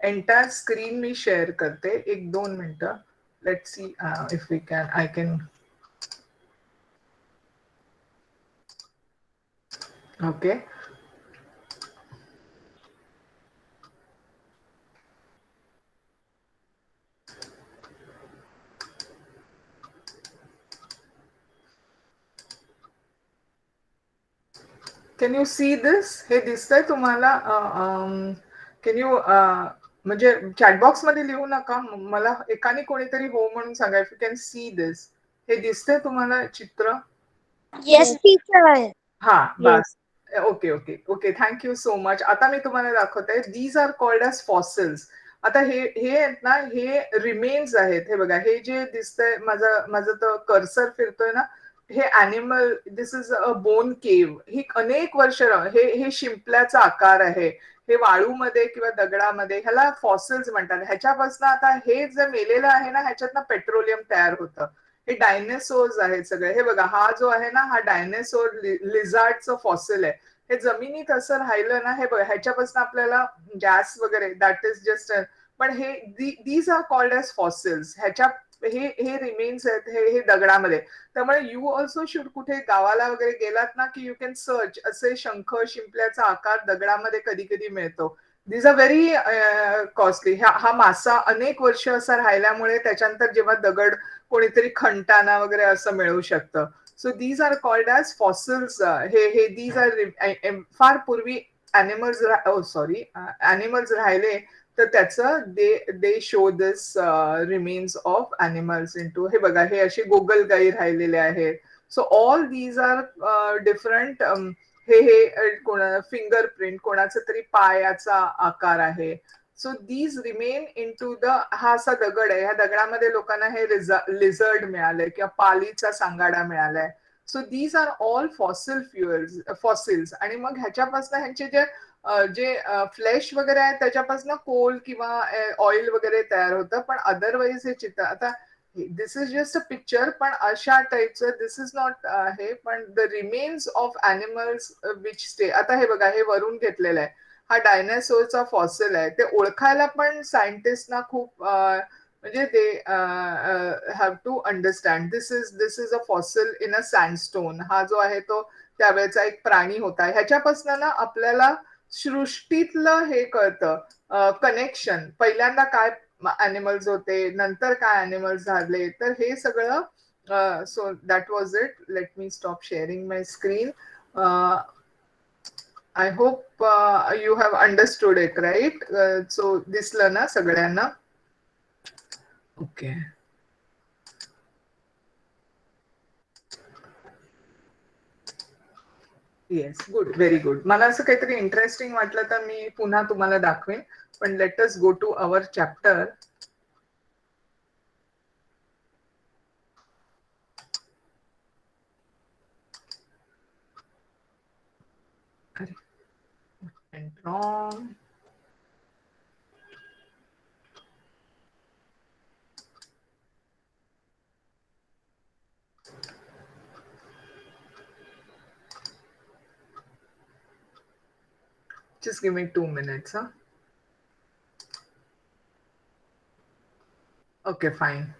Entire screen me share करते. एक 2 मिनिटं. Let's see if we can. I can. Okay. Can you see this? हे दिसतंय तुम्हाला? Can you म्हणजे chat box मध्ये लिहू नका. मला एकाने कोणीतरी हो म्हणून सांगा. If you can see this. हे दिसतंय तुम्हाला चित्र? Yes teacher. हा, Yes. बस. Okay okay okay. Thank you so much. आता मी तुम्हाला दाखवते. These are called as fossils. आता हे आहेत ना, हे रिमेन्स आहेत. हे बघा, हे जे दिसतंय माझं तर कर्सर फिरतोय ना, हे animal, this is a bone cave. ही अनेक वर्ष हे शिंपल्याचा आकार आहे. हे वाळूमध्ये किंवा दगडामध्ये, ह्याला फॉसिल्स म्हणतात. ह्याच्यापासून आता हे जे मेलेलं आहे ना, ह्याच्यातनं पेट्रोलियम तयार होतं. हे डायनेसोर्स आहेत सगळे. हे बघा, हा जो आहे ना, हा डायनेसोर लिझार्डचं फॉसिल आहे. हे जमिनीत असं राहिलं ना, हे बघा, ह्याच्यापासून आपल्याला गॅस वगैरे, दॅट इज जस्ट. पण हे these are called as fossils. ह्याच्या हे रिमेन्स आहेत, हे दगडामध्ये. त्यामुळे यू ऑल्सो शुड कुठे गावाला वगैरे गेलात ना, की यू कॅन सर्च. असे शंख शिंपल्याचा आकार दगडामध्ये कधी कधी मिळतो. दिस आर व्हेरी कॉस्टली. हा मासा अनेक वर्ष असा राहिल्यामुळे त्याच्यानंतर जेव्हा दगड कोणीतरी खंटाना वगैरे असं मिळू शकतं. So these are called as fossils. हे दीज आर फार पूर्वी ॲनिमल्स ॲनिमल्स राहिले तर त्याचं they show this remains of animals into. हे बघा, हे असे गोगलगाई राहिलेले आहेत. So all these are different. हे फिंगरप्रिंट, कोणाचा तरी पायाचा आकार आहे. So these remain into the. हा असा दगड आहे. ह्या दगडामध्ये लोकांना हे लिझर्ड मिळालंय किंवा पालीचा सांगाडा मिळालाय. So these are all fossils. आणि मग ह्याच्यापासून ह्यांचे जे फ्लेश वगैरे आहे त्याच्यापासून कोल किंवा ऑइल वगैरे तयार होतं. पण अदरवाईज हे चित्र आता दिस इज जस्ट अ पिक्चर, पण अशा टाईपचं दिस इज नॉट आहे. पण the remains of animals which stay. आता हे बघा, हे वरून घेतलेलं आहे. हा डायनासोरचा फॉसिल आहे. ते ओळखायला पण सायंटिस्टना खूप म्हणजे they have to understand. This is a fossil in a sandstone. हा जो आहे तो त्यावेळेचा एक प्राणी होता. ह्याच्यापासून ना आपल्याला सृष्टीतलं हे कळतं कनेक्शन. पहिल्यांदा काय ॲनिमल्स होते, नंतर काय ॲनिमल्स झाले, तर हे सगळं. So that was it. Let me stop sharing my screen. I hope you have understood it, right? So दिसलं ना सगळ्यांना? Okay. Yes, good, very good. मला असं काहीतरी इंटरेस्टिंग वाटलं तर मी पुन्हा तुम्हाला दाखवेन, पण let us go to our chapter. wrong. Just give me 2 minutes, huh? Okay, fine.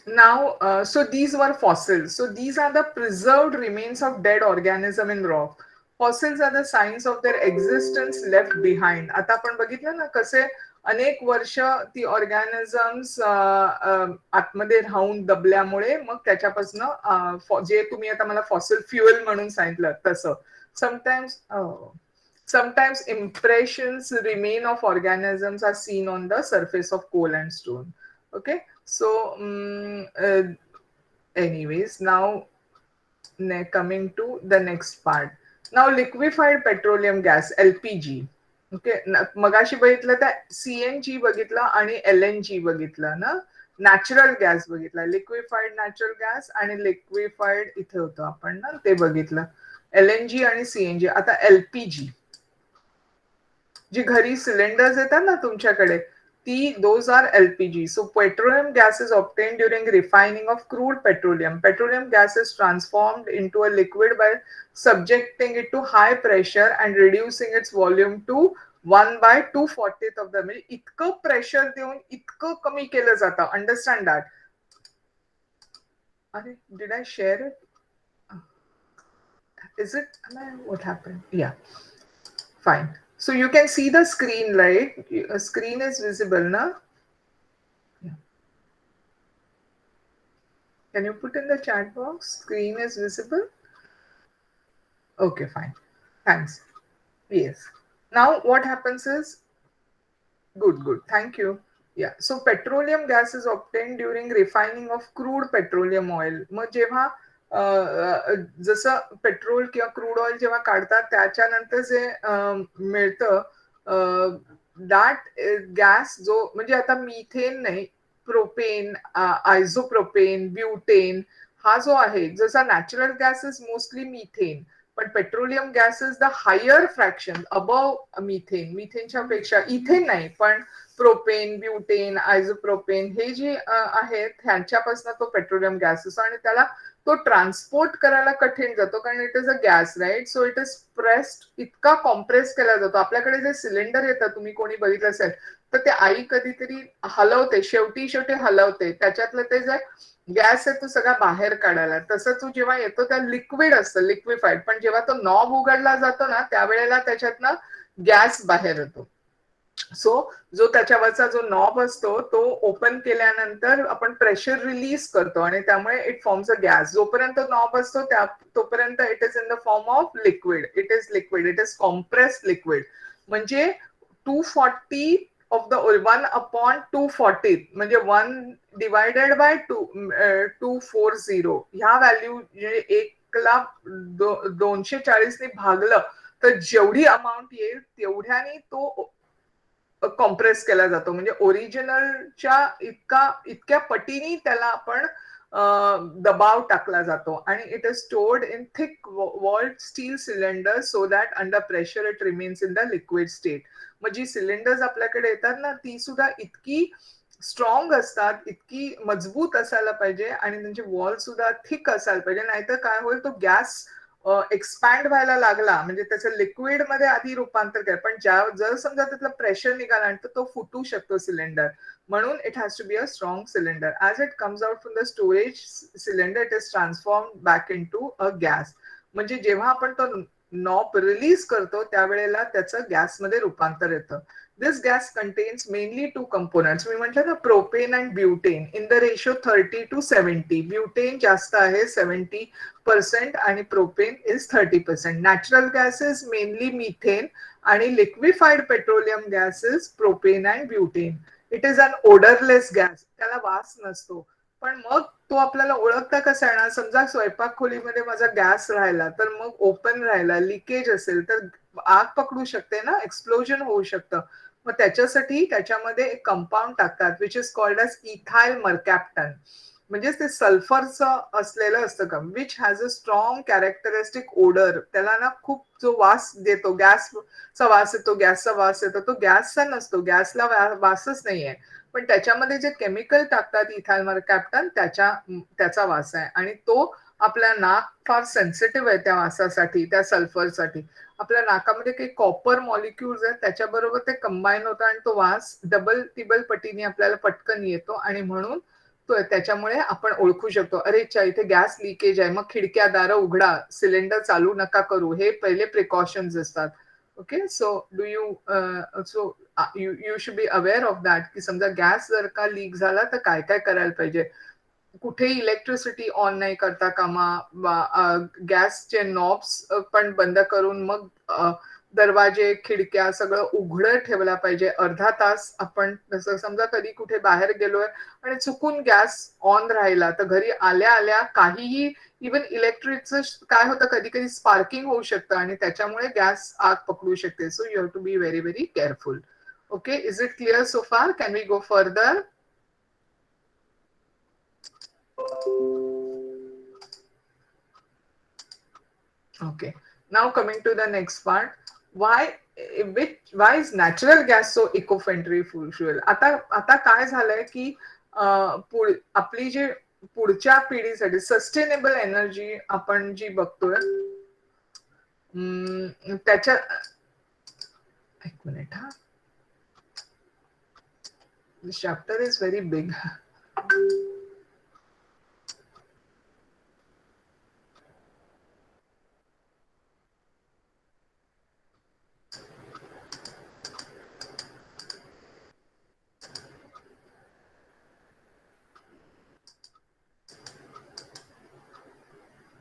Now, so these were fossils. So these are the preserved remains of dead organism in rock. Fossils are the signs of their existence left behind. आता आपण बघितलं ना कसे अनेक वर्ष ती organisms आतमध्ये राहून दबल्यामुळे मग त्याच्यापासून जे तुम्ही आता मला फॉसिल फ्युएल म्हणून सांगितलं तसं. Sometimes impressions remain of organisms are seen on the surface of coal and stone. Okay, so anyways, now coming to the next part. Now liquefied petroleum gas LPG. Okay, मगाशी बघितलं तर CNG बघितलं आणि LNG बघितलं ना, natural gas बघितला, liquefied natural gas आणि liquefied इथे होतं आपण ना ते बघितलं, एलएनजी आणि सीएनजी. आता एलपीजी जी घरी सिलेंडर्स येतात ना तुमच्याकडे, ती those are LPG. So petroleum gas is obtain during refining of crude petroleum. Petroleum gas is transformed into a liquid by subjecting it to high pressure and reducing its volume to 1/240th of the, म्हणजे इतकं pressure देऊन इतकं कमी केलं जातं. Understand that. अरे, did I share it? Is it? What happened? Yeah, fine. So you can see the screen, right? A screen is visible, na? Yeah. Can you put in the chat box? Screen is visible. Okay, fine. Thanks. Yes. Now what happens is, good. Thank you. Yeah. So petroleum gas is obtained during refining of crude petroleum oil. मग जेव्हा जसं petrol किंवा crude oil जेव्हा काढतात त्याच्यानंतर जे मिळतं that gas, जो म्हणजे आता मिथेन नाही, प्रोपेन, आयझोप्रोपेन, ब्युटेन, हा जो आहे, जसा natural gas is mostly methane, पण petroleum gas is the higher fraction above methane. मिथेनच्या पेक्षा इथेन नाही, पण प्रोपेन, ब्युटेन, आयझोप्रोपेन हे जे आहेत ह्यांच्यापासून तो पेट्रोलियम गॅस असतो आणि त्याला तो ट्रान्सपोर्ट करायला कठीण जातो, कारण it is a gas, right? So it is pressed, इतका कॉम्प्रेस केला जातो. आपल्याकडे जे सिलेंडर येतं, तुम्ही कोणी बघितलं असेल तर ते आई कधीतरी हलवते, शेवटी हलवते, त्याच्यातलं ते जे गॅस आहे तो सगळा बाहेर काढायला. तसं तो जेव्हा येतो त्या लिक्विड असतं, लिक्विफाईड, पण जेव्हा तो नॉब उघडला जातो ना त्यावेळेला त्याच्यातनं गॅस बाहेर येतो. सो जो त्याच्यावरचा जो नॉब असतो तो ओपन केल्यानंतर आपण प्रेशर रिलीज करतो आणि त्यामुळे इट फॉर्म्स अ गॅस. जोपर्यंत नॉब असतो तोपर्यंत it is in the form of liquid. It is compressed liquid. म्हणजे 240 ऑफ द 1/240, म्हणजे 1 डिवायडेड बाय 240 ह्या व्हॅल्यू, म्हणजे 1,240 ने भागलं तर जेवढी अमाऊंट येईल तेवढ्याने तो कॉम्प्रेस केला जातो. म्हणजे ओरिजिनलच्या इतक्या पटीने त्याला आपण दबाव टाकला जातो आणि it is stored in thick walled steel cylinder so that under pressure it remains in the liquid state. मग जी सिलेंडर्स आपल्याकडे येतात ना ती सुद्धा इतकी स्ट्रॉंग असतात, इतकी मजबूत असायला पाहिजे आणि त्यांचे वॉल सुद्धा थिक असायला पाहिजे, नाहीतर काय होईल, तो गॅस एक्सपॅन्ड व्हायला लागला म्हणजे त्याचं लिक्विड मध्ये आधी रूपांतर केलं, पण जर समजा त्यातलं प्रेशर निघाला तर तो फुटू शकतो सिलेंडर. म्हणून it has to be a strong cylinder. As it comes out from the storage cylinder it is transform back in to a gas. म्हणजे जेव्हा आपण तो नॉब रिलीज करतो त्यावेळेला त्याचं गॅसमध्ये रूपांतर येतं. This gas contains mainly two components. मी म्हटलं ना, propane and butane in the ratio 30-70. Butane जास्त आहे 70% आणि propane is 30%. Natural gases mainly methane आणि liquefied petroleum gases propane and butane. It is an odourless gas, त्याला वास नसतो. पण मग तो आपल्याला ओळखता कसा येणार? समजा स्वयंपाक खोलीमध्ये माझा गॅस राहिला तर मग ओपन राहिला, लिकेज असेल तर आग पकडू शकते ना, एक्सप्लोजन होऊ शकतं. मग त्याच्यासाठी त्याच्यामध्ये एक कंपाऊंड टाकतात which is called as ethyl mercaptan. म्हणजे ते सल्फरचं असलेलं असतं का, which has a strong characteristic odour. त्याला ना खूप जो वास देतो, गॅसचा वास येतो, गॅसचा वास येतो, तो गॅसचा नसतो, गॅसला वासच नाहीये. पण त्याच्यामध्ये जे केमिकल टाकतात इथाइल मर्कॅप्टन त्याचा वास आहे आणि तो आपल्या नाक फार सेन्सिटिव्ह आहे त्या वासासाठी, त्या सल्फरसाठी. आपल्या नाकामध्ये काही कॉपर मॉलिक्युल्स आहेत त्याच्याबरोबर ते कंबाईन होतं आणि तो वास डबल टिबल पटीने आपल्याला पटकन येतो आणि म्हणून तो त्याच्यामुळे आपण ओळखू शकतो, अरे च्या इथे गॅस लिकेज आहे, मग खिडक्या दारं उघडा, सिलेंडर चालू नका करू, हे पहिले प्रिकॉशन्स असतात. Okay, so do you so you should be aware of that की समजा गॅस जर का लीक झाला तर काय काय करायला पाहिजे. कुठेही इलेक्ट्रिसिटी ऑन नाही करता कामा, गॅसचे नॉब्स पण बंद करून मग दरवाजे खिडक्या सगळं उघडं ठेवला पाहिजे. अर्धा तास आपण जसं समजा कधी कुठे बाहेर गेलोय आणि चुकून गॅस ऑन राहिला तर घरी आल्या आल्या काहीही इवन इलेक्ट्रिकचं काय होतं, कधी कधी स्पार्किंग होऊ शकतं आणि त्याच्यामुळे गॅस आग पकडू शकते. So you have to be very very careful. Okay, is it clear so far? Can we go further? Okay. Now coming to the next part, why is natural gas so eco-friendly fuel? आता काय झालंय की आपली जे पुढच्या पिढीसाठी sustainable energy आपण जी बघतोय, त्याच्या एक मिनिट हा, chapter is very big.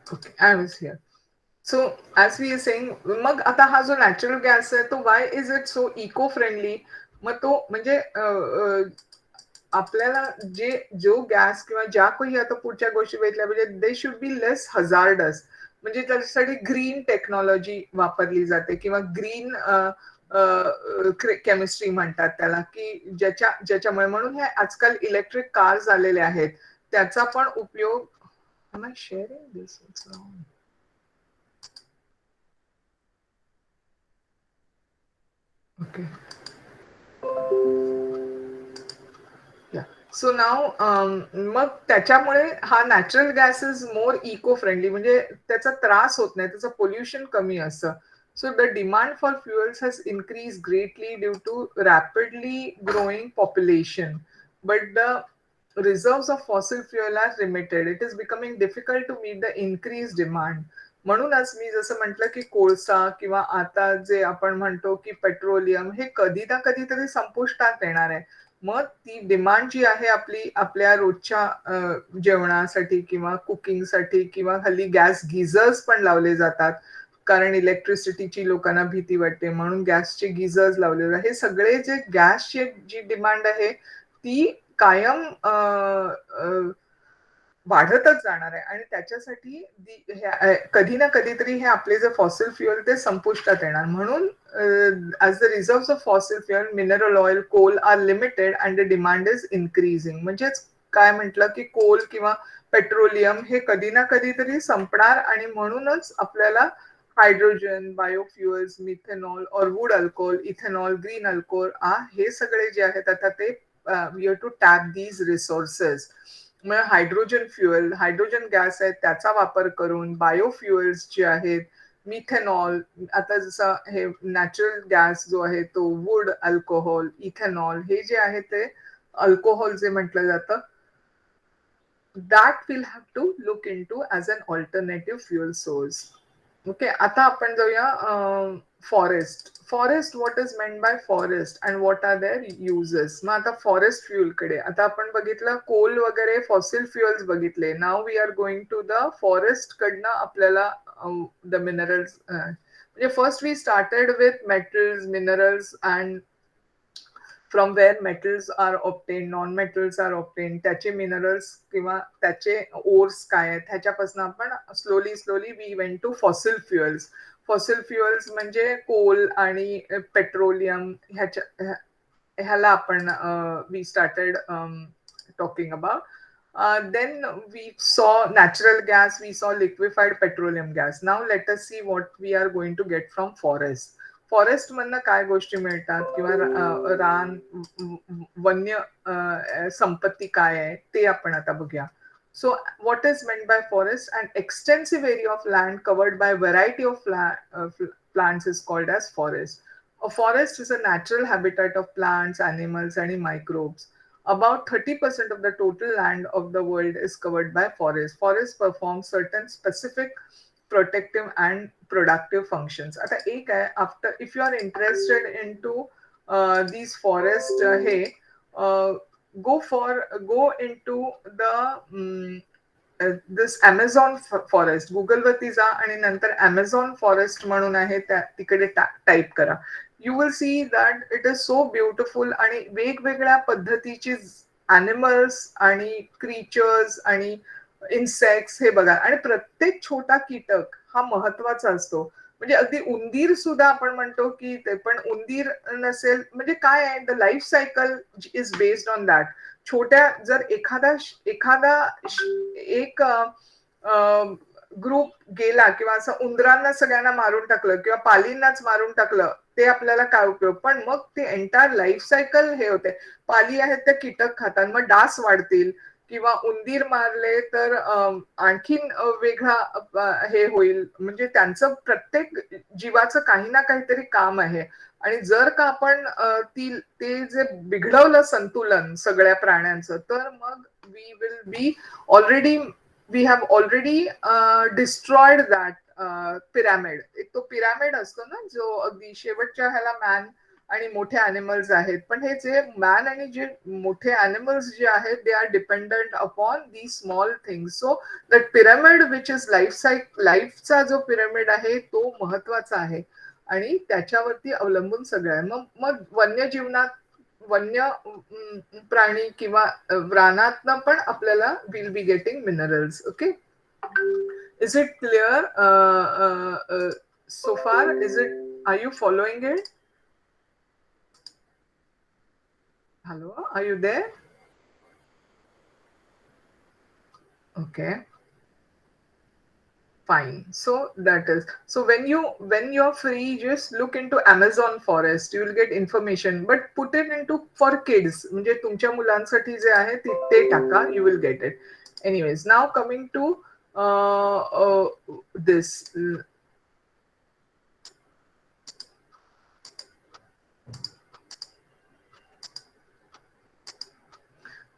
Okay, I was here. So as we are saying, मग आता हा जो नॅचरल गॅस आहे तो why is it so eco friendly? मग तो म्हणजे आपल्याला जो गॅस किंवा ज्या काही आता पुढच्या गोष्टी भेटल्या म्हणजे दे शुड बी लेस हजार्डस. म्हणजे त्याच्यासाठी ग्रीन टेक्नॉलॉजी वापरली जाते किंवा ग्रीन केमिस्ट्री म्हणतात त्याला, की ज्याच्यामुळे म्हणून हे आजकाल इलेक्ट्रिक कार्स आलेले आहेत त्याचा पण उपयोग. Am I sharing this? What's wrong? Okay. Yeah. So now मग त्याच्यामुळे हा natural gas is more eco friendly, म्हणजे त्याचा त्रास होत नाही, त्याचं पोल्युशन कमी असतं. So the demand for fuels has increased greatly due to rapidly growing population, but the reserves of fossil fuel are limited. It is becoming difficult to meet the increased demand. म्हणूनच मी जसं म्हटलं की कोळसा किंवा आता जे आपण म्हणतो की पेट्रोलियम हे कधी ना कधीतरी संपुष्टात येणार आहे. मग ती डिमांड जी आहे आपली आपल्या रोजच्या जेवणासाठी किंवा कुकिंगसाठी किंवा हल्ली गॅस गिझर्स पण लावले जातात, कारण इलेक्ट्रिसिटीची लोकांना भीती वाटते म्हणून गॅसचे गिझर्स लावले जातात. हे सगळे जे गॅसची जी डिमांड आहे ती कायम वाढतच जाणार आहे आणि त्याच्यासाठी कधी ना कधीतरी हे आपले जे फॉसिल फ्युएल ते संपुष्टात येणार. म्हणून as the reserve of fossil fuel, mineral oil, coal are limited and the demand is increasing. म्हणजेच काय म्हटलं की कोल किंवा पेट्रोलियम हे कधी ना कधीतरी संपणार आणि म्हणूनच आपल्याला hydrogen, biofuels, methanol or wood alcohol, ethanol, green alcohol हे सगळे जे आहेत आता ते we have to tap these resources. मग हायड्रोजन फ्युएल, हायड्रोजन गॅस आहे त्याचा वापर करून बायोफ्युएल्स जे आहेत, मिथेनॉल, आता जसं हे नॅचरल गॅस जो आहे तो वूड अल्कोहोल, इथेनॉल हे जे आहे ते अल्कोहोल जे म्हटलं जातं, that we'll have to look into as an alternative fuel source. Okay, आता आपण जाऊया forest. Forest, what is meant by forest and what are their uses. मग आता फॉरेस्ट फ्युएलकडे आता आपण बघितलं, कोल वगैरे फॉसिल फ्युएल्स बघितले. नाव we are going to the forest कडनं आपल्याला द मिनरल्स, म्हणजे first we started with metals, minerals and from where metals are obtain, non metals are obtain, त्याचे मिनरल्स किंवा त्याचे ओर्स काय आहेत ह्याच्यापासून आपण slowly we went to fossil fuels. Fossil fuels म्हणजे कोल आणि पेट्रोलियम ह्याला आपण we started talking about. Then we saw natural gas, we saw liquefied petroleum gas. Now let us see what we are going to get from forest. Forest मधनं काय गोष्टी मिळतात किंवा रान वन्य संपत्ती काय आहे ते आपण आता बघूया. So what is meant by forest? An extensive area of land covered by variety of plants is called as forest. A forest is a natural habitat of plants, animals, and microbes. About 30% of the total land of the world is covered by forest. Forest perform certain specific protective and productive functions. आता एक आहे, after if you are interested into these forest हे go into the this Amazon forest. Google वरती जा आणि नंतर Amazon forest म्हणून आहे तिकडे टाइप करा. You will see that it is so beautiful आणि वेगवेगळ्या पद्धतीची अॅनिमल्स आणि क्रिएचर्स आणि इन्सेक्ट्स हे बघा. आणि प्रत्येक छोटा कीटक हा महत्वाचा असतो. म्हणजे अगदी उंदीर सुद्धा आपण म्हणतो की ते पण उंदीर नसेल म्हणजे काय आहे, the life cycle is based on that. छोट्या जर एखादा एक ग्रुप गेला किंवा असं उंदरांना सगळ्यांना मारून टाकलं किंवा पालींनाच मारून टाकलं ते आपल्याला काय उपयोग. पण मग ते एंटायर लाईफ सायकल हे होते. पाली आहेत त्या कीटक खातात, मग डास वाढतील किंवा उंदीर मारले तर आणखीन वेगळा हे होईल. म्हणजे त्यांचं प्रत्येक जीवाचं काही ना काहीतरी काम आहे. आणि जर का आपण ते जे बिघडवलं संतुलन सगळ्या प्राण्यांचं तर मग we will be already we have already destroyed that pyramid. एक तो पिरॅमिड असतो ना जो अगदी शेवटच्या ह्याला मॅन आणि मोठे अॅनिमल्स आहेत. पण हे जे मॅन आणि जे मोठे अॅनिमल्स जे आहेत they are dependent upon the small things. So that pyramid which is लाईफचा जो पिरॅमिड आहे तो महत्वाचा आहे आणि त्याच्यावरती अवलंबून सगळं आहे. मग वन्य प्राणी किंवा रानातनं पण आपल्याला will be getting minerals. Okay, is it clear so far? Are you following it? Hello, are you there? Okay, fine. So that is, so when you're free, just look into Amazon forest, you will get information, but put it into for kids. म्हणजे तुमच्या मुलांसाठी जे आहे ते टाका, you will get it. Anyways, now coming to this.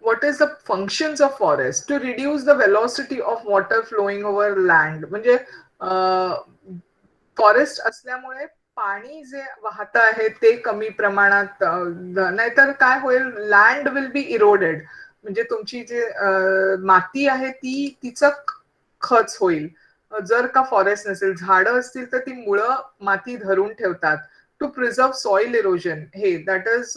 What is the functions of forest? To reduce the velocity of water flowing over land. म्हणजे forest असल्यामुळे पाणी जे वाहत आहे ते कमी प्रमाणात, नाहीतर काय होईल, लँड विल बी इरोडेड. म्हणजे तुमची जे माती आहे तिचं खच होईल. जर का फॉरेस्ट नसेल, झाडं असतील तर ती मुळं माती धरून ठेवतात. टू प्रिझर्व सॉइल इरोजन हे दॅट इज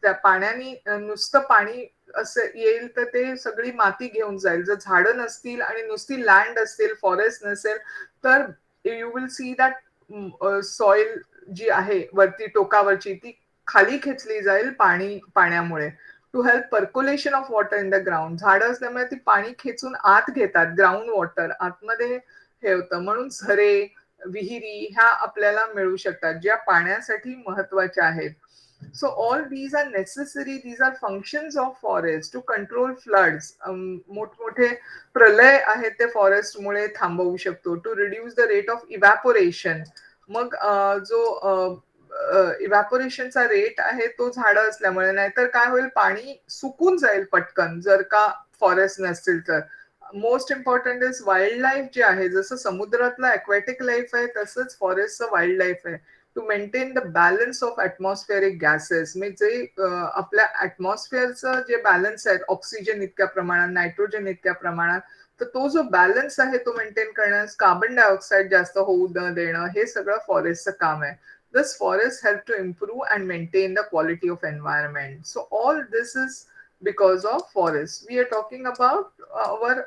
त्या पाण्याने नुसतं पाणी असं येईल तर ते सगळी माती घेऊन जाईल. जर झाडं नसतील आणि नुसती लँड असतील, फॉरेस्ट नसेल, तर you will see that soil जी आहे वरती टोकावरची ती खाली खेचली जाईल पाण्यामुळे. To help percolation of water in the ground. झाडं असल्यामुळे ती पाणी खेचून आत घेतात, ग्राउंड वॉटर आतमध्ये हे होतं. म्हणून झरे, विहिरी ह्या आपल्याला मिळू शकतात ज्या पाण्यासाठी महत्वाच्या आहेत. So all these are necessary, these are functions of forest to control floods. मोठमोठे प्रलय आहेत ते फॉरेस्ट मुळे थांबवू शकतो. To reduce the rate of evaporation. मग जो इव्हॅपोरेशनचा रेट आहे तो झाडं असल्यामुळे, नाहीतर काय होईल, पाणी सुकून जाईल पटकन जर का फॉरेस्ट नसतील तर. Most important is wild life जे आहे, जसं समुद्रातलं अक्वॅटिक लाईफ आहे तसंच फॉरेस्टचं वाईल्ड लाईफ आहे. To maintain the balance of atmospheric gases. म्हणजे जे आपल्या ॲटमॉस्फिअरचं जे बॅलन्स आहे, ऑक्सिजन इतक्या प्रमाणात, नायट्रोजन इतक्या प्रमाणात, तर तो जो बॅलन्स आहे तो मेंटेन करण्यास कार्बन डायऑक्साईड जास्त होऊ न देणं हे सगळं फॉरेस्टचं काम आहे. Thus forests help to improve and maintain the quality of environment. So all this is because of forests. We are talking about our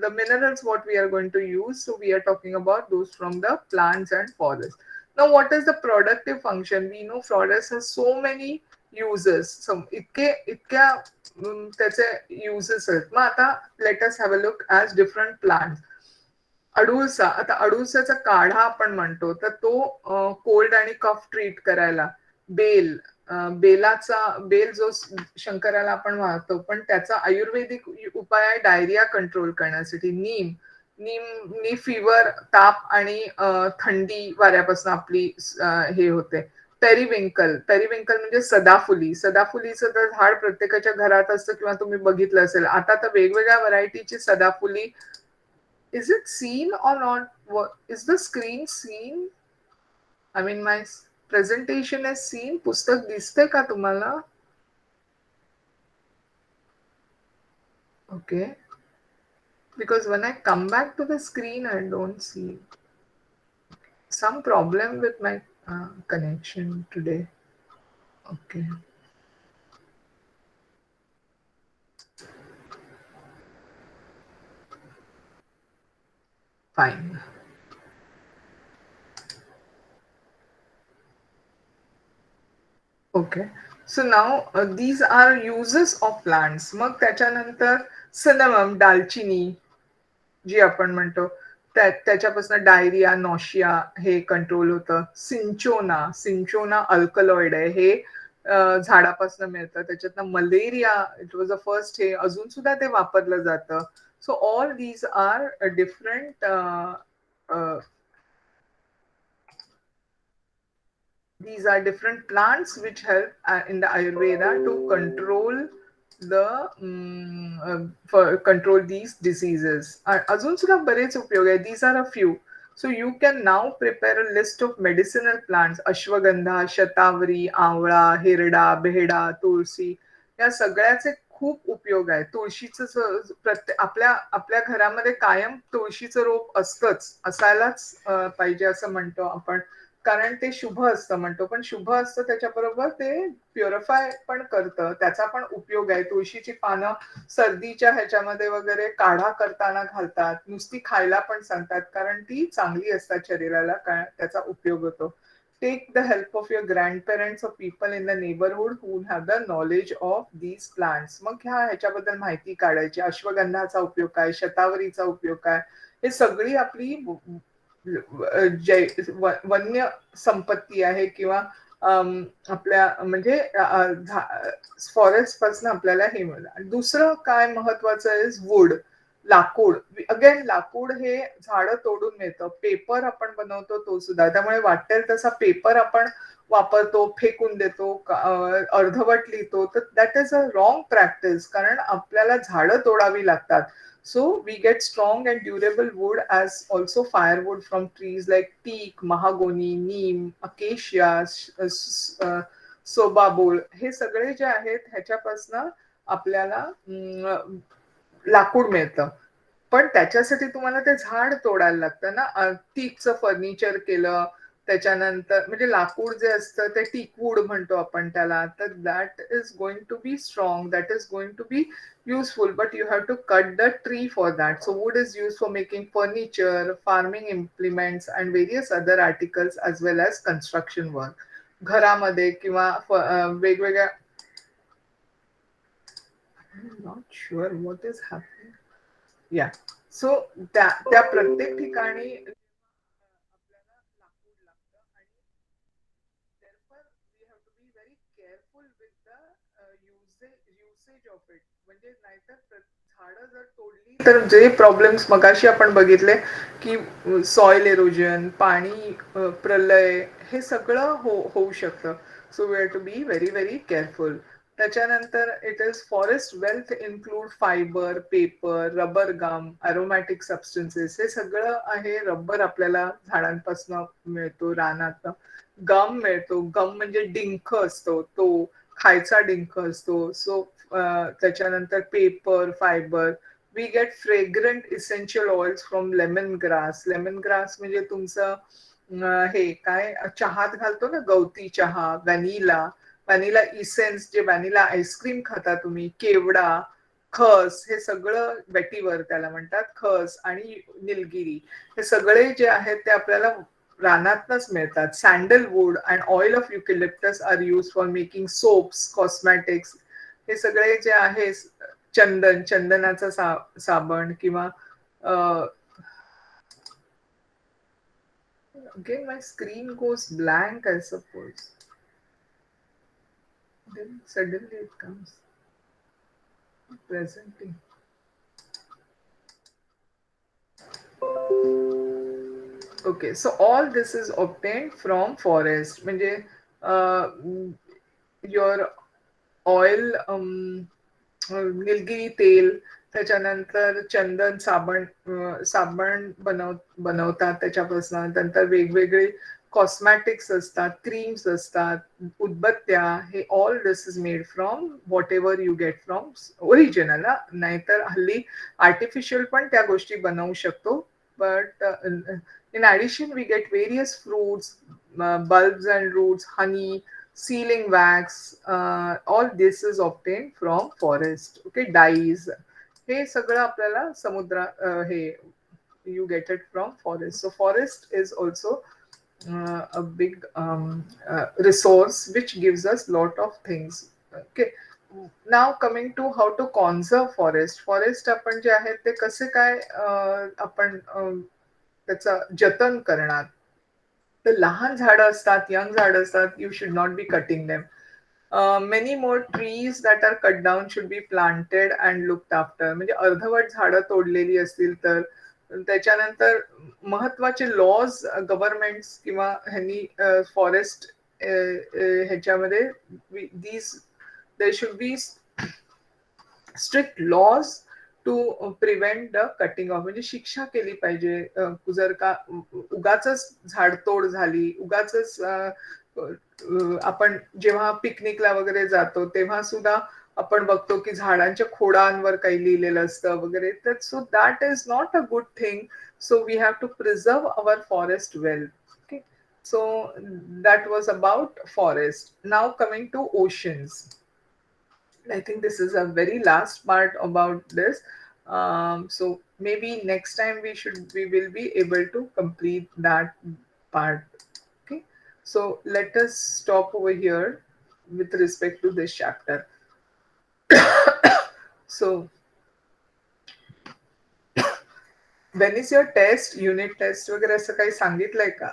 the minerals what we are going to use. So we are talking about those from the plants and forests. Now what is the productive function? We know forests has so many uses. So इतक्या त्याचे uses आहेत. मग आता let us have a look as different plants. अडुळसा, आता अडुळसाचा काढा आपण म्हणतो तर तो कोल्ड आणि कफ ट्रीट करायला. बेल, बेल जो शंकराला आपण वाहतो पण त्याचा आयुर्वेदिक उपाय आहे डायरिया कंट्रोल करण्यासाठी. नीमनी फिवर, ताप आणि थंडी वाऱ्यापासून आपली हे होते. पेरिविंकल म्हणजे सदाफुली. सदाफुलीचं तर झाड प्रत्येकाच्या घरात असतं किंवा तुम्ही बघितलं असेल. आता तर वेगवेगळ्या व्हरायटीची सदाफुली. Is it seen or not? What is the screen seen? I mean, my presentation is seen. पुस्तक दिसते का तुम्हाला? Okay. Because when I come back to the screen, I don't see some problem with my connection today. Okay. Fine. Okay. So now these are uses of plants. मग त्याच्यानंतर cinnamon, दालचिनी जी आपण म्हणतो त्याच्यापासून डायरिया, नॉशिया हे control होतं. सिंचोना alkaloid आहे. हे झाडापासून मिळतं. त्याच्यातनं malaria, it was a first. हे अजून सुद्धा ते वापरलं जातं. So all these are different these are different plants which help in the Ayurveda to control for control these diseases. अजून सुद्धा बरेच उपयोग आहे. These are a few. So you can now prepare a list of medicinal plants. Ashwagandha, शतावरी, आवळा, हिरडा, बेहडा, तुळशी या सगळ्याचे खूप उपयोग आहे. तुळशीचं आपल्या आपल्या घरामध्ये कायम तुळशीचं रोप असतंच, असायलाच पाहिजे असं म्हणतो आपण. कारण ते शुभ असतं म्हणतो. पण शुभ असतं त्याच्याबरोबर ते प्युरिफाय पण करतं. त्याचा पण उपयोग आहे. तुळशीची पानं सर्दीच्या ह्याच्यामध्ये वगैरे काढा करताना घालतात. नुसती खायला पण सांगतात कारण ती चांगली असतात शरीराला. काय त्याचा उपयोग होतो. Take the help of your grandparents of people in the neighbourhood who have the knowledge of these plants. मग ह्याच्याबद्दल माहिती काढायची. अश्वगंधाचा उपयोग काय, शतावरीचा उपयोग काय, हे सगळी आपली वन्य संपत्ती आहे किंवा आपल्या म्हणजे फॉरेस्ट पासून आपल्याला हे मिळतं. दुसरं काय महत्वाचं आहे, वूड, लाकूड. अगेन लाकूड हे झाडं तोडून मिळतं. पेपर आपण बनवतो तो सुद्धा. त्यामुळे वाटेल तसा पेपर आपण वापरतो, फेकून देतो, अर्धवट लिहितो. तर that is a wrong practice. कारण आपल्याला झाडं तोडावी लागतात. So we get strong and durable wood as also firewood from trees like teak, mahogany, neem, acacia, sobabol. हे सगळे जे आहेत ह्याच्यापासून आपल्याला लाकूड मिळतं. पण त्याच्यासाठी तुम्हाला ते झाड तोडायला लागतं ना. टीकचं फर्निचर केलं त्याच्यानंतर म्हणजे लाकूड जे असतं ते टीकवूड म्हणतो आपण त्याला. तर that is going to be strong, that is going to be useful, but you have to cut the tree for that. So wood is used for making furniture, farming implements and various other articles as well as construction work. घरामध्ये किंवा वेगवेगळ्या. I'm not sure what is happening. Yeah. So त्या प्रत्येक ठिकाणी आपल्याला लाकूड लागतं आणि therefore we have to be very careful with the usage of it. म्हणजे नाहीतर झाडं जर तोडली तर जे प्रॉब्लेम्स मगाशी आपण बघितले की सॉइल एरोजन, पाणी प्रलय, हे सगळं होऊ शकतं. So we have to be very very careful. त्याच्यानंतर it is forest wealth include fibre, paper, rubber gum, aromatic substances. हे सगळं आहे. रबर आपल्याला झाडांपासून मिळतो, रानात गम मिळतो. गम म्हणजे डिंक असतो, तो खायचा डिंक असतो. सो त्याच्यानंतर paper, fibre. We get fragrant essential oils from lemon grass. Lemon grass म्हणजे तुमचं हे काय चहात घालतो ना, गवती चहा, व्हॅनिला इसेन्स, जे व्हॅनिला आईस्क्रीम खाता तुम्ही, केवडा, खस, हे सगळं वेटीवर त्याला म्हणतात. खस आणि निलगिरी हे सगळे जे आहेत ते आपल्याला रानातनच मिळतात. Sandalwood and oil of eucalyptus are use for making soaps, cosmetics. हे सगळे जे आहे, चंदनाचा साबण किंवा again my screen goes blank, I suppose. Then suddenly it comes presenting. Okay, so all this is obtained from forest. म्हणजे your oil, Nilgiri तेल, त्याच्यानंतर चंदन साबण बनवतात त्याच्यापासून. नंतर वेगवेगळे कॉस्मॅटिक्स असतात, क्रीम्स असतात, उदबत्त्या, हे all this is made from what ever you get from original. नाहीतर हल्ली आर्टिफिशियल पण त्या गोष्टी बनवू शकतो. But in addition we get various fruits, bulbs and roots, honey, sealing wax, all this is obtained from forest. Okay, dyes, हे सगळं आपल्याला हे you get it from forest. So forest is also a big resource which gives us lot of things. Okay, now coming to how to conserve forest आपण जे आहे ते कसे काय आपण त्याचं जतन करणार. तर लहान झाडं असतात, यंग झाडं असतात, you should not be cutting them. Many more trees that are cut down should be planted and looked after. म्हणजे अर्धवट झाडं तोडलेली असतील तर त्याच्यानंतर महत्वाचे लॉज गव्हर्नमेंट किंवा ह्यांनी फॉरेस्ट ह्याच्यामध्ये these they should be strict laws to prevent the cutting of. म्हणजे शिक्षा केली पाहिजे. जर का उगाच झाडतोड झाली, उगाच आपण जेव्हा पिकनिकला वगैरे जातो तेव्हा सुद्धा आपण बघतो की झाडांच्या खोडांवर काही लिहिलेलं असतं वगैरे. तर so that is not a good thing. So we have to preserve our forest well. Okay, so that was about forest. Now coming to oceans. I think this is a very last part about this. So maybe next time we will be able to complete that part. Okay. So let us stop over here with respect to this chapter. So when is your test, unit test वगैरे असं काही सांगितलंय का?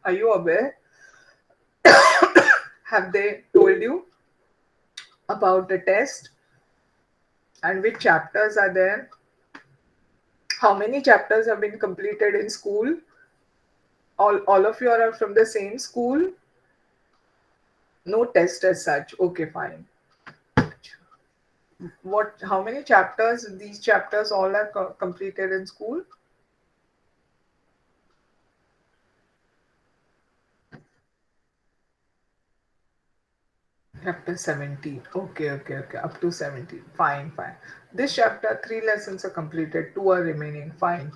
Are you aware? Have they told you about the test and which chapters are there? How many chapters have been completed in school? All of you are from the same school? No test as such. Okay, fine. How many chapters? These chapters all are completed in school? Chapter 17. Okay. Up to 17. Fine. This chapter, 3 lessons are completed, 2 are remaining. Fine.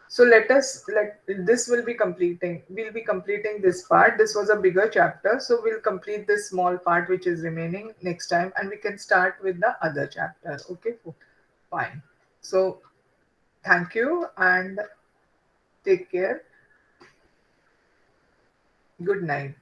So let this will be completing. We'll be completing this part. This was a bigger chapter, so we'll complete this small part which is remaining next time, and we can start with the other chapter. Okay, fine. So thank you and take care. Good night.